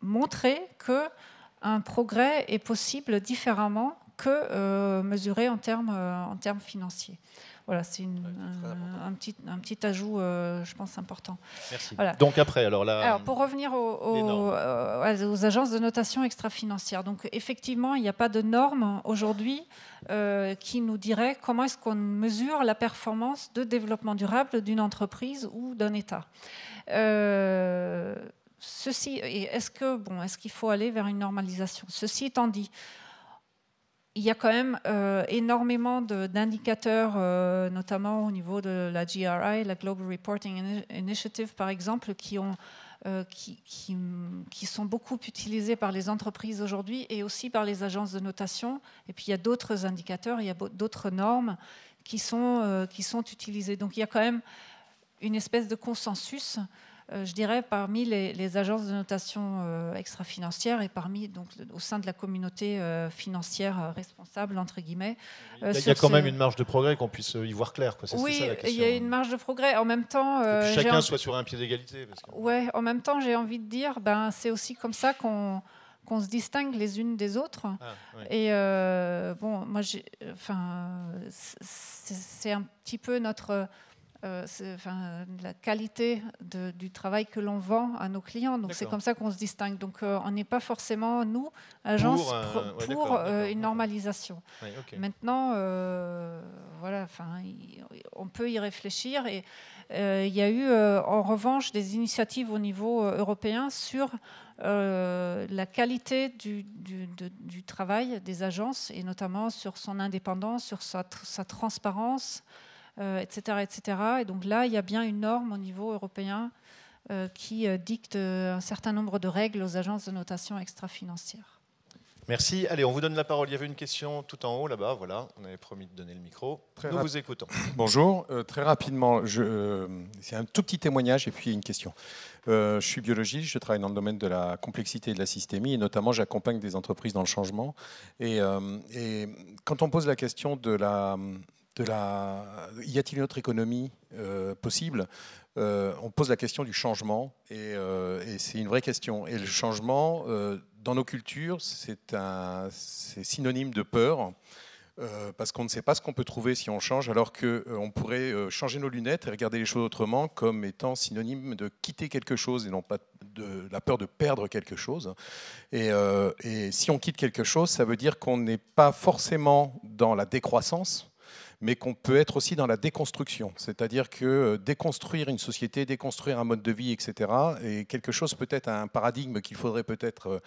montrer qu'un progrès est possible différemment que mesuré en termes financiers. Voilà, c'est un petit ajout, je pense, important. Merci. Voilà. Donc après, alors là... Alors, pour revenir aux agences de notation extra-financière, donc effectivement, il n'y a pas de normes aujourd'hui qui nous diraient comment est-ce qu'on mesure la performance de développement durable d'une entreprise ou d'un État. Est-ce qu'il faut aller vers une normalisation ? Ceci étant dit, il y a quand même énormément d'indicateurs, notamment au niveau de la GRI, la Global Reporting Initiative, par exemple, qui sont beaucoup utilisés par les entreprises aujourd'hui et aussi par les agences de notation. Et puis il y a d'autres indicateurs, il y a d'autres normes qui sont utilisées. Donc il y a quand même une espèce de consensus, je dirais, parmi les agences de notation extra-financières et au sein de la communauté financière responsable, entre guillemets. Il y a quand même une marge de progrès, qu'on puisse y voir clair. Oui, ça, la question. il y a une marge de progrès. En même temps, que chacun soit sur un pied d'égalité. Ouais, en même temps, j'ai envie de dire, c'est aussi comme ça qu'on se distingue les unes des autres. Et moi, c'est un petit peu notre... la qualité du travail que l'on vend à nos clients. Donc c'est comme ça qu'on se distingue. Donc on n'est pas forcément, nous, agence, pour une normalisation. Ouais, okay. Maintenant, on peut y réfléchir. Et il y a eu en revanche des initiatives au niveau européen sur la qualité du travail des agences, et notamment sur son indépendance, sur sa transparence, etc., etc. Et donc là, il y a bien une norme au niveau européen qui dicte un certain nombre de règles aux agences de notation extra-financières. Merci. Allez, on vous donne la parole. Il y avait une question tout en haut, là-bas. Voilà, on avait promis de donner le micro. Nous vous écoutons. Bonjour. Très rapidement, c'est un tout petit témoignage et puis une question. Je suis biologiste, je travaille dans le domaine de la complexité et de la systémie, et notamment j'accompagne des entreprises dans le changement. Et quand on pose la question y a-t-il une autre économie possible, on pose la question du changement, et c'est une vraie question. Et le changement, dans nos cultures, c'est synonyme de peur, parce qu'on ne sait pas ce qu'on peut trouver si on change, alors qu'on pourrait changer nos lunettes et regarder les choses autrement, comme étant synonyme de quitter quelque chose et non pas de la peur de perdre quelque chose. Et si on quitte quelque chose, ça veut dire qu'on n'est pas forcément dans la décroissance, mais qu'on peut être aussi dans la déconstruction. C'est-à-dire que déconstruire une société, déconstruire un mode de vie, etc., est quelque chose, peut-être un paradigme qu'il faudrait peut-être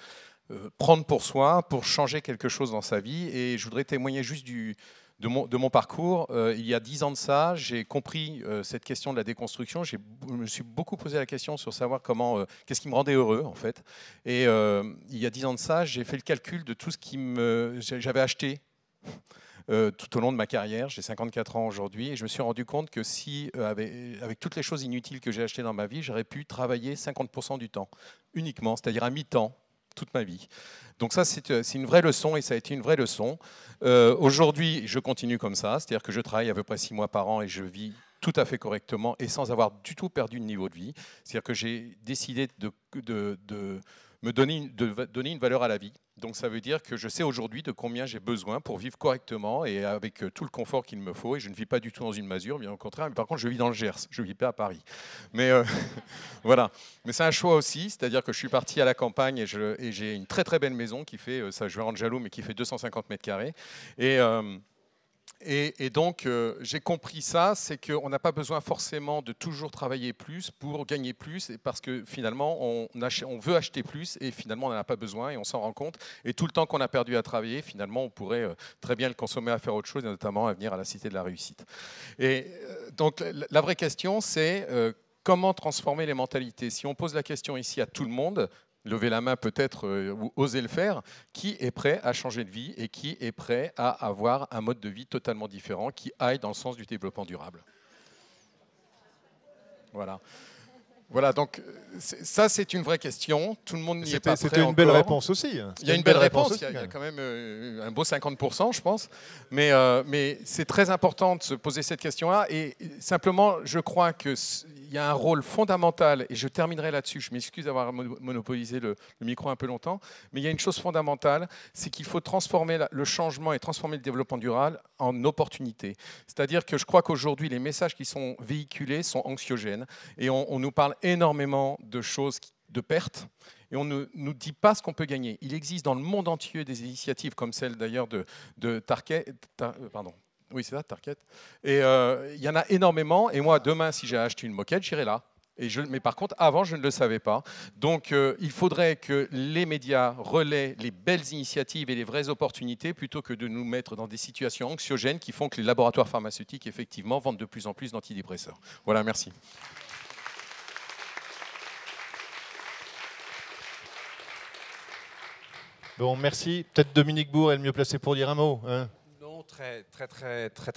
prendre pour soi, pour changer quelque chose dans sa vie. Et je voudrais témoigner juste de mon parcours. Il y a 10 ans de ça, j'ai compris cette question de la déconstruction. Je me suis beaucoup posé la question sur savoir qu'est-ce qui me rendait heureux, en fait. Et il y a 10 ans de ça, j'ai fait le calcul de tout ce j'avais acheté tout au long de ma carrière. J'ai 54 ans aujourd'hui, et je me suis rendu compte que si, avec toutes les choses inutiles que j'ai achetées dans ma vie, j'aurais pu travailler 50% du temps, uniquement, c'est-à-dire à mi-temps, toute ma vie. Donc ça, c'est une vraie leçon, et ça a été une vraie leçon. Aujourd'hui, je continue comme ça, c'est-à-dire que je travaille à peu près 6 mois par an, et je vis tout à fait correctement, et sans avoir du tout perdu de niveau de vie. C'est-à-dire que j'ai décidé de donner une valeur à la vie. Donc ça veut dire que je sais aujourd'hui de combien j'ai besoin pour vivre correctement et avec tout le confort qu'il me faut. Et je ne vis pas du tout dans une masure, bien au contraire. Mais par contre, je vis dans le Gers, je ne vis pas à Paris. Mais voilà. Mais c'est un choix aussi, c'est-à-dire que je suis parti à la campagne et j'ai une très très belle maison qui fait, ça je vais rendre jaloux, mais qui fait 250 mètres carrés. Et donc, j'ai compris ça, c'est qu'on n'a pas besoin forcément de toujours travailler plus pour gagner plus, parce que finalement, on veut acheter plus, et finalement, on n'en a pas besoin, et on s'en rend compte. Et tout le temps qu'on a perdu à travailler, finalement, on pourrait très bien le consommer à faire autre chose, et notamment à venir à la Cité de la Réussite. Et donc, la vraie question, c'est comment transformer les mentalités. Si on pose la question ici à tout le monde, lever la main peut-être ou oser le faire, qui est prêt à changer de vie et qui est prêt à avoir un mode de vie totalement différent qui aille dans le sens du développement durable. Voilà. Voilà, donc ça c'est une vraie question. Tout le monde n'y est pas prêt. C'était une belle réponse aussi. Il y a une belle réponse, il y a quand même un beau 50%, je pense. Mais c'est très important de se poser cette question-là. Et simplement, je crois qu'il y a un rôle fondamental, et je terminerai là-dessus, je m'excuse d'avoir monopolisé le micro un peu longtemps, mais il y a une chose fondamentale, c'est qu'il faut transformer le changement et transformer le développement durable en opportunité. C'est-à-dire que je crois qu'aujourd'hui, les messages qui sont véhiculés sont anxiogènes, et on nous parle énormément de choses, de pertes, et on ne nous dit pas ce qu'on peut gagner. Il existe dans le monde entier des initiatives comme celle d'ailleurs de Target, oui c'est ça, Target, et il y en a énormément, et moi demain si j'ai acheté une moquette, j'irai là. Mais par contre, avant, je ne le savais pas. Donc, il faudrait que les médias relaient les belles initiatives et les vraies opportunités plutôt que de nous mettre dans des situations anxiogènes qui font que les laboratoires pharmaceutiques, effectivement, vendent de plus en plus d'antidépresseurs. Voilà, merci. Bon, merci. Peut-être Dominique Bourg est le mieux placé pour dire un mot. Hein. Non, très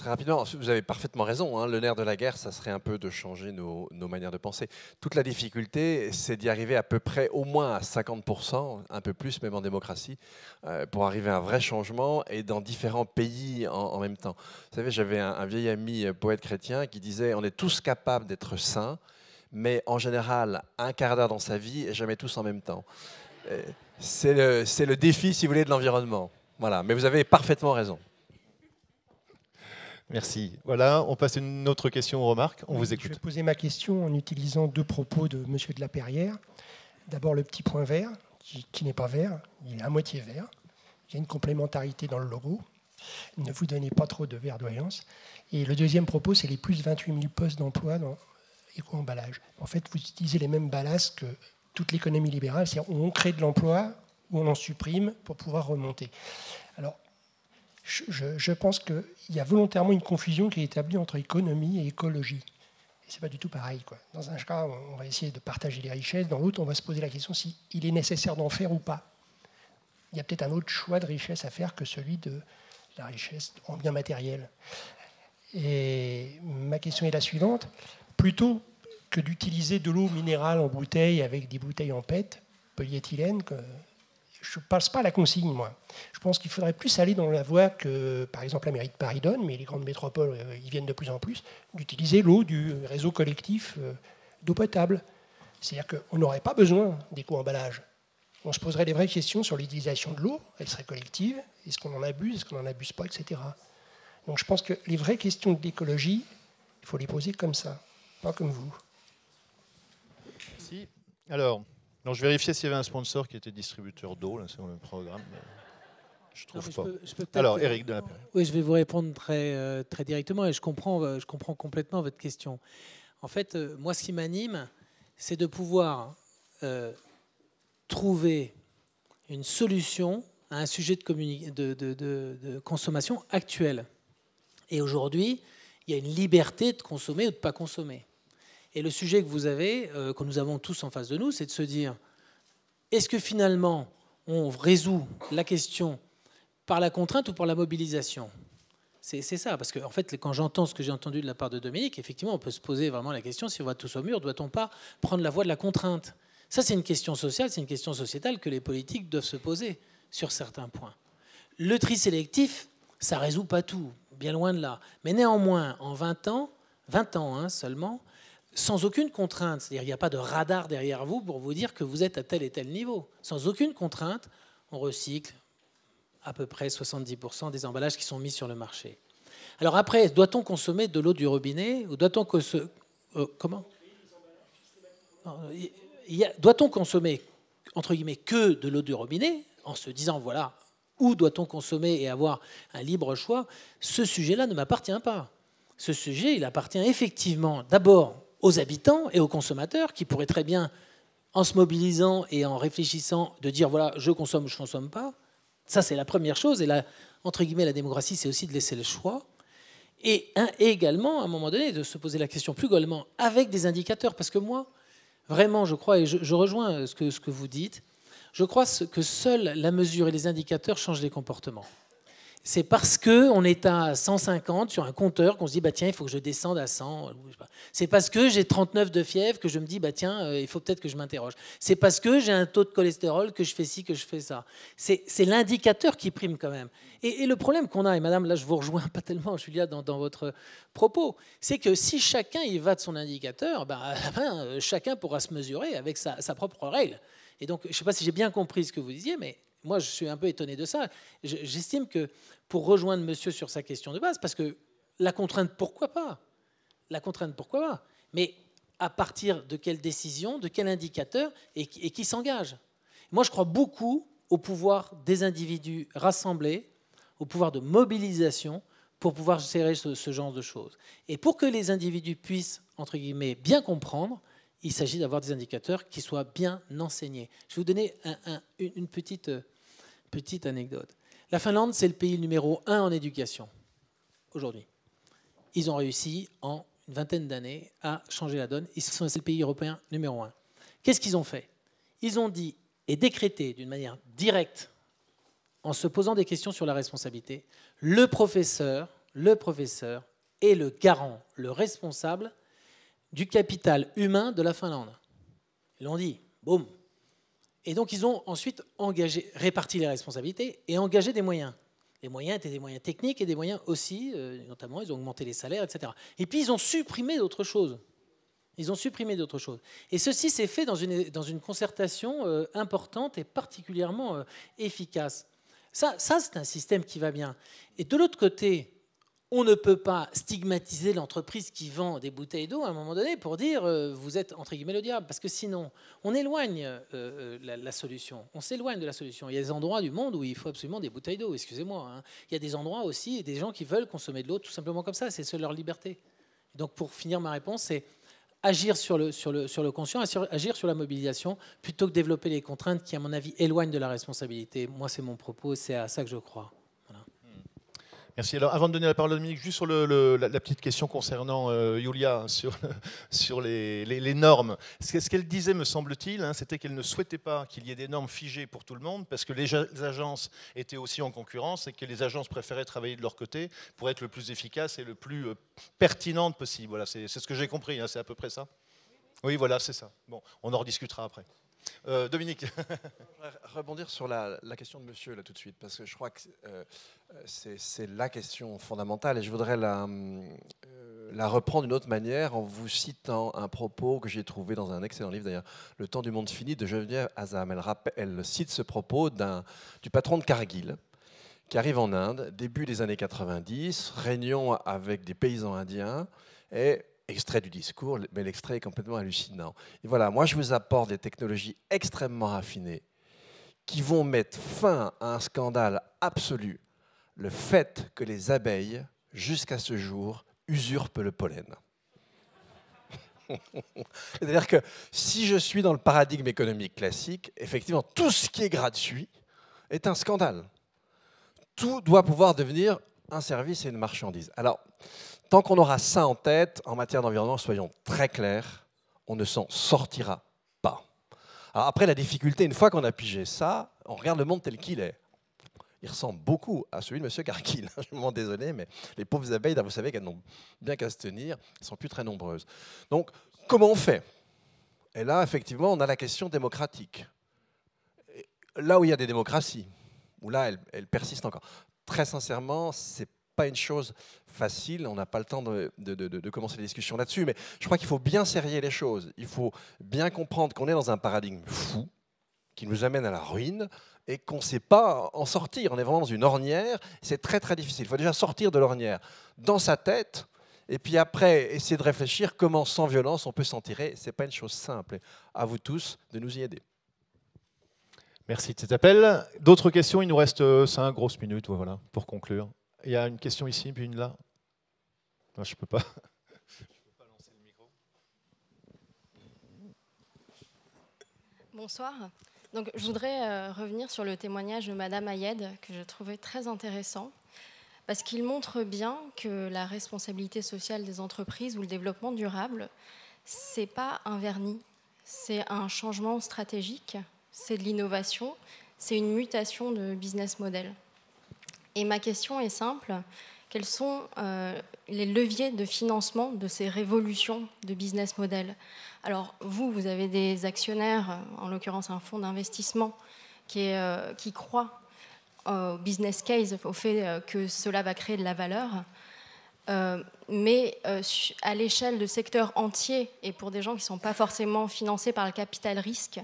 rapidement. Vous avez parfaitement raison. Hein. Le nerf de la guerre, ça serait un peu de changer nos manières de penser. Toute la difficulté, c'est d'y arriver à peu près au moins à 50%, un peu plus même en démocratie, pour arriver à un vrai changement et dans différents pays en même temps. Vous savez, j'avais un vieil ami poète chrétien qui disait « On est tous capables d'être saints, mais en général, un quart d'heure dans sa vie et jamais tous en même temps. » C'est le défi, si vous voulez, de l'environnement. Voilà, mais vous avez parfaitement raison. Merci. Voilà, on passe à une autre question ou remarque. On vous écoute. Je vais poser ma question en utilisant 2 propos de M. de la Perrière. D'abord, le petit point vert, qui n'est pas vert, il est à moitié vert. Il y a une complémentarité dans le logo. Ne vous donnez pas trop de verdoyance. Et le deuxième propos, c'est les plus 28 000 postes d'emploi dans éco-emballage. En fait, vous utilisez les mêmes ballasts que toute l'économie libérale, c'est-à-dire on crée de l'emploi ou on en supprime pour pouvoir remonter. Alors, je pense qu'il y a volontairement une confusion qui est établie entre économie et écologie. Et ce n'est pas du tout pareil, quoi. Dans un cas, on va essayer de partager les richesses. Dans l'autre, on va se poser la question s'il est nécessaire d'en faire ou pas. il y a peut-être un autre choix de richesse à faire que celui de la richesse en biens matériels. Et ma question est la suivante. Plutôt que d'utiliser de l'eau minérale en bouteille avec des bouteilles en PET, polyéthylène, je ne passe pas à la consigne, moi. Je pense qu'il faudrait plus aller dans la voie que, par exemple, la mairie de Paris donne, mais les grandes métropoles y viennent de plus en plus, d'utiliser l'eau du réseau collectif d'eau potable. C'est-à-dire qu'on n'aurait pas besoin d'éco-emballage. On se poserait des vraies questions sur l'utilisation de l'eau, elle serait collective, est-ce qu'on en abuse, est-ce qu'on n'en abuse pas, etc. Donc je pense que les vraies questions d'écologie, il faut les poser comme ça, pas comme vous. Merci. Alors, je vérifiais s'il y avait un sponsor qui était distributeur d'eau là, sur le programme. Mais je ne trouve pas. Alors, Éric de la Perrière. Oui, je vais vous répondre très, très directement et je comprends complètement votre question. En fait, moi, ce qui m'anime, c'est de pouvoir trouver une solution à un sujet de consommation actuel. Et aujourd'hui, il y a une liberté de consommer ou de ne pas consommer. Et le sujet que vous avez, que nous avons tous en face de nous, c'est de se dire, est-ce que finalement, on résout la question par la contrainte ou par la mobilisation? C'est ça, parce que en fait, quand j'entends ce que j'ai entendu de la part de Dominique, effectivement, on peut se poser vraiment la question, si on va tous au mur, doit-on pas prendre la voie de la contrainte? Ça, c'est une question sociale, c'est une question sociétale que les politiques doivent se poser sur certains points. Le tri sélectif, ça ne résout pas tout, bien loin de là. Mais néanmoins, en 20 ans seulement, sans aucune contrainte, c'est-à-dire il n'y a pas de radar derrière vous pour vous dire que vous êtes à tel et tel niveau. Sans aucune contrainte, on recycle à peu près 70% des emballages qui sont mis sur le marché. Alors après, doit-on consommer de l'eau du robinet ou doit-on comment doit-on consommer, entre guillemets, que de l'eau du robinet, en se disant, voilà, où doit-on consommer et avoir un libre choix? Ce sujet-là ne m'appartient pas. Ce sujet, il appartient effectivement d'abord aux habitants et aux consommateurs qui pourraient très bien, en se mobilisant et en réfléchissant, de dire, voilà, je consomme ou je ne consomme pas. Ça, c'est la première chose. Et là, entre guillemets, la démocratie, c'est aussi de laisser le choix. Et également, à un moment donné, de se poser la question plus globalement avec des indicateurs. Parce que moi, vraiment, je crois, et je rejoins ce que vous dites, je crois que seule la mesure et les indicateurs changent les comportements. C'est parce qu'on est à 150 sur un compteur qu'on se dit, bah, tiens, il faut que je descende à 100. C'est parce que j'ai 39 de fièvre que je me dis, bah, tiens, il faut peut-être que je m'interroge. C'est parce que j'ai un taux de cholestérol que je fais ci, que je fais ça. C'est l'indicateur qui prime quand même. Et le problème qu'on a, et madame, là je vous rejoins pas tellement, Julia, dans votre propos, c'est que si chacun y va de son indicateur, chacun pourra se mesurer avec sa propre règle. Et donc, je ne sais pas si j'ai bien compris ce que vous disiez, mais moi, je suis un peu étonné de ça. J'estime que pour rejoindre monsieur sur sa question de base, parce que la contrainte, pourquoi pas? La contrainte, pourquoi pas? Mais à partir de quelle décision, de quel indicateur et qui s'engage? Moi, je crois beaucoup au pouvoir des individus rassemblés, au pouvoir de mobilisation pour pouvoir gérer ce genre de choses. Et pour que les individus puissent, entre guillemets, bien comprendre, il s'agit d'avoir des indicateurs qui soient bien enseignés. Je vais vous donner une petite anecdote. La Finlande, c'est le pays numéro 1 en éducation, aujourd'hui. Ils ont réussi, en une vingtaine d'années, à changer la donne. C'est le pays européen numéro 1. Qu'est-ce qu'ils ont fait? Ils ont dit et décrété d'une manière directe, en se posant des questions sur la responsabilité, le professeur est le garant, le responsable du capital humain de la Finlande. Ils l'ont dit, boum. Et donc ils ont ensuite réparti les responsabilités et engagé des moyens. Les moyens étaient des moyens techniques et des moyens aussi, notamment ils ont augmenté les salaires, etc. Et puis ils ont supprimé d'autres choses. Et ceci s'est fait dans une concertation importante et particulièrement efficace. Ça c'est un système qui va bien. Et de l'autre côté, on ne peut pas stigmatiser l'entreprise qui vend des bouteilles d'eau à un moment donné pour dire vous êtes entre guillemets le diable, parce que sinon on éloigne la solution. On s'éloigne de la solution. Il y a des endroits du monde où il faut absolument des bouteilles d'eau, excusez-moi. Hein. Il y a des endroits aussi et des gens qui veulent consommer de l'eau tout simplement comme ça, c'est leur liberté. Donc pour finir ma réponse, c'est agir sur le conscient, agir sur la mobilisation, plutôt que développer les contraintes qui, à mon avis, éloignent de la responsabilité. Moi, c'est mon propos, c'est à ça que je crois. Voilà. Merci. Alors, avant de donner la parole à Dominique, juste sur la petite question concernant Yulia, sur les normes. Ce qu'elle disait, me semble-t-il, hein, c'était qu'elle ne souhaitait pas qu'il y ait des normes figées pour tout le monde, parce que les agences étaient aussi en concurrence et que les agences préféraient travailler de leur côté pour être le plus efficace et le plus pertinente possible. Voilà, c'est ce que j'ai compris, hein, c'est à peu près ça. Oui, voilà, c'est ça. Bon, on en rediscutera après. Dominique. Je voudrais rebondir sur la question de monsieur là tout de suite, parce que je crois que c'est la question fondamentale, et je voudrais la reprendre d'une autre manière en vous citant un propos que j'ai trouvé dans un excellent livre, d'ailleurs, Le temps du monde fini, de Geneviève Azam. Elle cite ce propos du patron de Cargill, qui arrive en Inde, début des années 90, réunion avec des paysans indiens, et extrait du discours, mais l'extrait est complètement hallucinant. Et voilà, moi je vous apporte des technologies extrêmement raffinées qui vont mettre fin à un scandale absolu, le fait que les abeilles, jusqu'à ce jour, usurpent le pollen. C'est-à-dire que si je suis dans le paradigme économique classique, effectivement, tout ce qui est gratuit est un scandale. Tout doit pouvoir devenir un service et une marchandise. Alors, tant qu'on aura ça en tête, en matière d'environnement, soyons très clairs, on ne s'en sortira pas. Alors après, la difficulté, une fois qu'on a pigé ça, on regarde le monde tel qu'il est. Il ressemble beaucoup à celui de M. Cargill. Je suis vraiment désolé, mais les pauvres abeilles, vous savez qu'elles n'ont bien qu'à se tenir, elles ne sont plus très nombreuses. Donc, comment on fait? Et là, effectivement, on a la question démocratique. Et là où il y a des démocraties, où là, elles persistent encore. Très sincèrement, c'est pas une chose facile, on n'a pas le temps de commencer les discussions là-dessus, mais je crois qu'il faut bien serrer les choses. Il faut bien comprendre qu'on est dans un paradigme fou qui nous amène à la ruine et qu'on ne sait pas en sortir. On est vraiment dans une ornière, c'est très très difficile. Il faut déjà sortir de l'ornière dans sa tête et puis après essayer de réfléchir comment sans violence on peut s'en tirer. Ce n'est pas une chose simple. Et à vous tous de nous y aider. Merci de cet appel. D'autres questions? Il nous reste 5 grosses minutes voilà, pour conclure. Il y a une question ici, puis une là. Non, je ne peux pas. Je peux pas lancer le micro. Bonsoir. Donc, je voudrais revenir sur le témoignage de Madame Ayed, que je trouvais très intéressant, parce qu'il montre bien que la responsabilité sociale des entreprises ou le développement durable, ce n'est pas un vernis, c'est un changement stratégique, c'est de l'innovation, c'est une mutation de business model. Et ma question est simple, quels sont les leviers de financement de ces révolutions de business model? Alors vous avez des actionnaires, en l'occurrence un fonds d'investissement qui croit au business case, au fait que cela va créer de la valeur, mais à l'échelle de secteurs entiers et pour des gens qui ne sont pas forcément financés par le capital risque,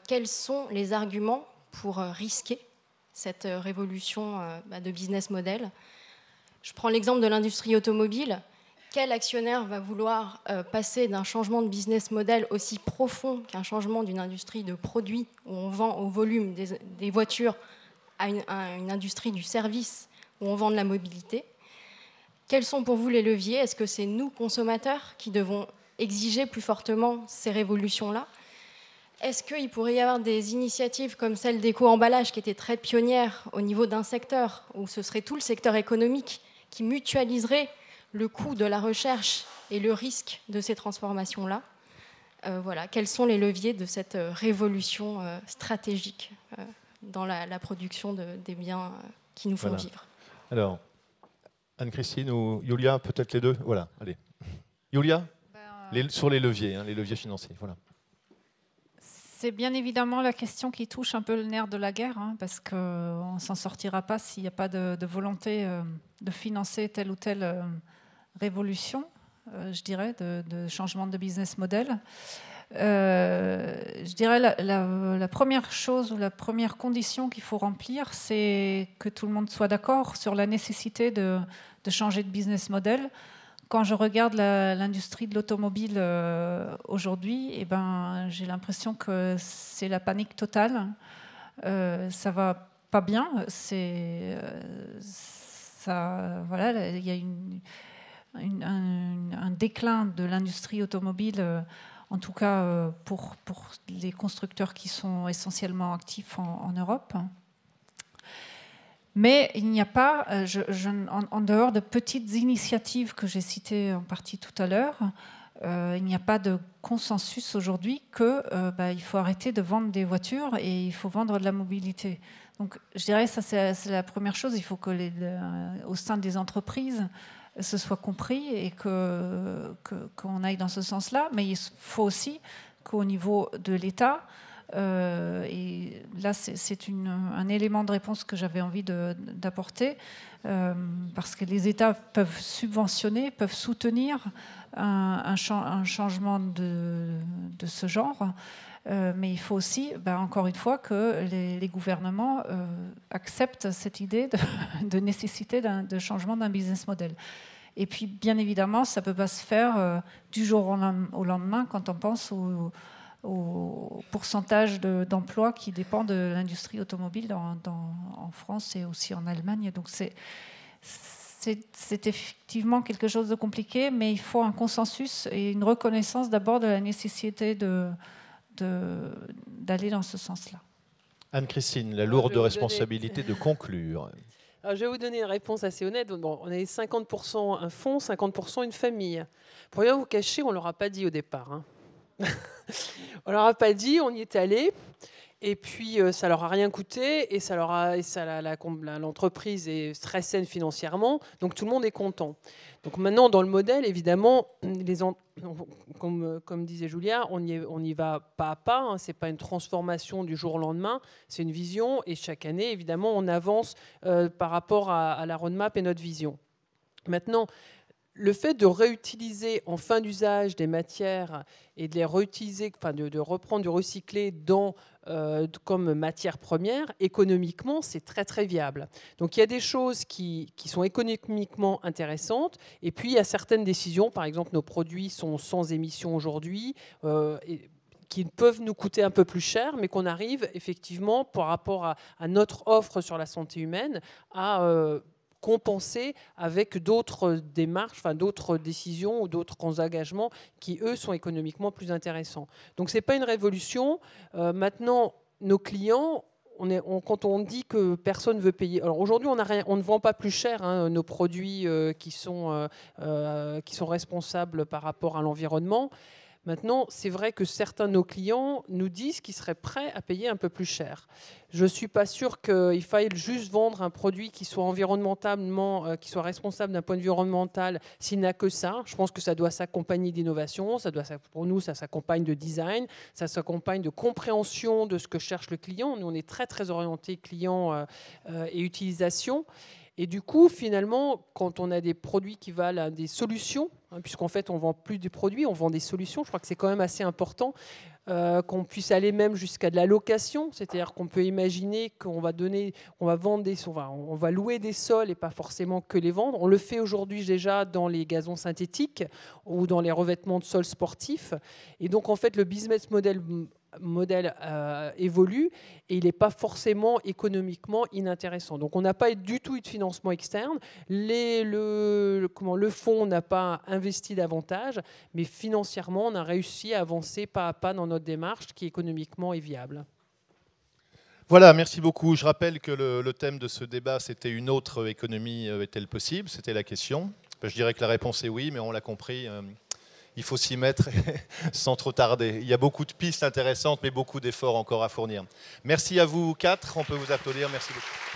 quels sont les arguments pour risquer cette révolution de business model? Je prends l'exemple de l'industrie automobile. Quel actionnaire va vouloir passer d'un changement de business model aussi profond qu'un changement d'une industrie de produits où on vend au volume des voitures à une industrie du service où on vend de la mobilité? Quels sont pour vous les leviers? Est-ce que c'est nous, consommateurs, qui devons exiger plus fortement ces révolutions-là? Est-ce qu'il pourrait y avoir des initiatives comme celle d'éco-emballage qui était très pionnière au niveau d'un secteur, où ce serait tout le secteur économique qui mutualiserait le coût de la recherche et le risque de ces transformations-là? Voilà. Quels sont les leviers de cette révolution stratégique dans la production des biens qui nous font vivre? Alors, Anne-Christine ou Yulia, peut-être les deux? Voilà, allez. Yulia, sur les leviers financiers, voilà. C'est bien évidemment la question qui touche un peu le nerf de la guerre, parce qu'on ne s'en sortira pas s'il n'y a pas de volonté de financer telle ou telle révolution, je dirais, de changement de business model. Je dirais la première chose ou la première condition qu'il faut remplir, c'est que tout le monde soit d'accord sur la nécessité de changer de business model. Quand je regarde l'industrie de l'automobile aujourd'hui, j'ai l'impression que c'est la panique totale. Ça va pas bien. Il y a un déclin de l'industrie automobile, en tout cas pour les constructeurs qui sont essentiellement actifs en Europe. Mais il n'y a pas, en dehors de petites initiatives que j'ai citées en partie tout à l'heure, il n'y a pas de consensus aujourd'hui qu'il faut arrêter de vendre des voitures et il faut vendre de la mobilité. Donc je dirais que ça c'est la première chose, il faut que au sein des entreprises ce soit compris et qu'on aille dans ce sens-là, mais il faut aussi qu'au niveau de l'État, et là c'est un élément de réponse que j'avais envie d'apporter, parce que les États peuvent subventionner, peuvent soutenir un changement de ce genre, mais il faut aussi, encore une fois, que les gouvernements acceptent cette idée de nécessité de changement d'un business model. Et puis, bien évidemment, ça ne peut pas se faire du jour au lendemain quand on pense au pourcentage d'emplois qui dépend de l'industrie automobile en France et aussi en Allemagne. Donc c'est effectivement quelque chose de compliqué, mais il faut un consensus et une reconnaissance d'abord de la nécessité d'aller dans ce sens-là. Anne-Christine, la lourde responsabilité de conclure. Alors, je vais vous donner une réponse assez honnête. Bon, on est 50% un fonds, 50% une famille. Pour rien vous cacher, on ne leur a pas dit au départ. Hein. On leur a pas dit, on y est allé. Et puis, ça leur a rien coûté et l'entreprise est très saine financièrement, donc tout le monde est content. Donc maintenant, dans le modèle, évidemment, comme disait Julia, on y va pas à pas. Hein, c'est pas une transformation du jour au lendemain, c'est une vision. Et chaque année, évidemment, on avance par rapport à la roadmap et notre vision. Maintenant, le fait de réutiliser en fin d'usage des matières et de les réutiliser, enfin de reprendre du recyclé comme matière première, économiquement, c'est très très viable. Donc il y a des choses qui sont économiquement intéressantes, et puis il y a certaines décisions, par exemple nos produits sont sans émission aujourd'hui, qui peuvent nous coûter un peu plus cher, mais qu'on arrive effectivement, par rapport à notre offre sur la santé humaine, à compenser avec d'autres démarches, enfin d'autres décisions ou d'autres engagements qui, eux, sont économiquement plus intéressants. Donc, ce n'est pas une révolution. Maintenant, nos clients, quand on dit que personne ne veut payer... Alors, aujourd'hui, on ne vend pas plus cher nos produits qui sont responsables par rapport à l'environnement. Maintenant, c'est vrai que certains de nos clients nous disent qu'ils seraient prêts à payer un peu plus cher. Je ne suis pas sûre qu'il faille juste vendre un produit qui soit environnementalement, qui soit responsable d'un point de vue environnemental s'il n'a que ça. Je pense que ça doit s'accompagner d'innovation, pour nous, ça s'accompagne de design, ça s'accompagne de compréhension de ce que cherche le client. Nous, on est très, très orienté client et utilisation. Et du coup, finalement, quand on a des produits qui valent des solutions, puisqu'en fait, on ne vend plus des produits, on vend des solutions, je crois que c'est quand même assez important qu'on puisse aller même jusqu'à de la location, c'est-à-dire qu'on peut imaginer qu'on va on va louer des sols et pas forcément que les vendre. On le fait aujourd'hui déjà dans les gazons synthétiques ou dans les revêtements de sols sportifs. Et donc, en fait, le business model évolue et il n'est pas forcément économiquement inintéressant. Donc on n'a pas du tout eu de financement externe. Le fonds n'a pas investi davantage, mais financièrement, on a réussi à avancer pas à pas dans notre démarche qui économiquement est viable. Voilà, merci beaucoup. Je rappelle que le thème de ce débat, c'était une autre économie est-elle possible? C'était la question. Je dirais que la réponse est oui, mais on l'a compris. Il faut s'y mettre sans trop tarder. Il y a beaucoup de pistes intéressantes, mais beaucoup d'efforts encore à fournir. Merci à vous quatre. On peut vous applaudir. Merci beaucoup.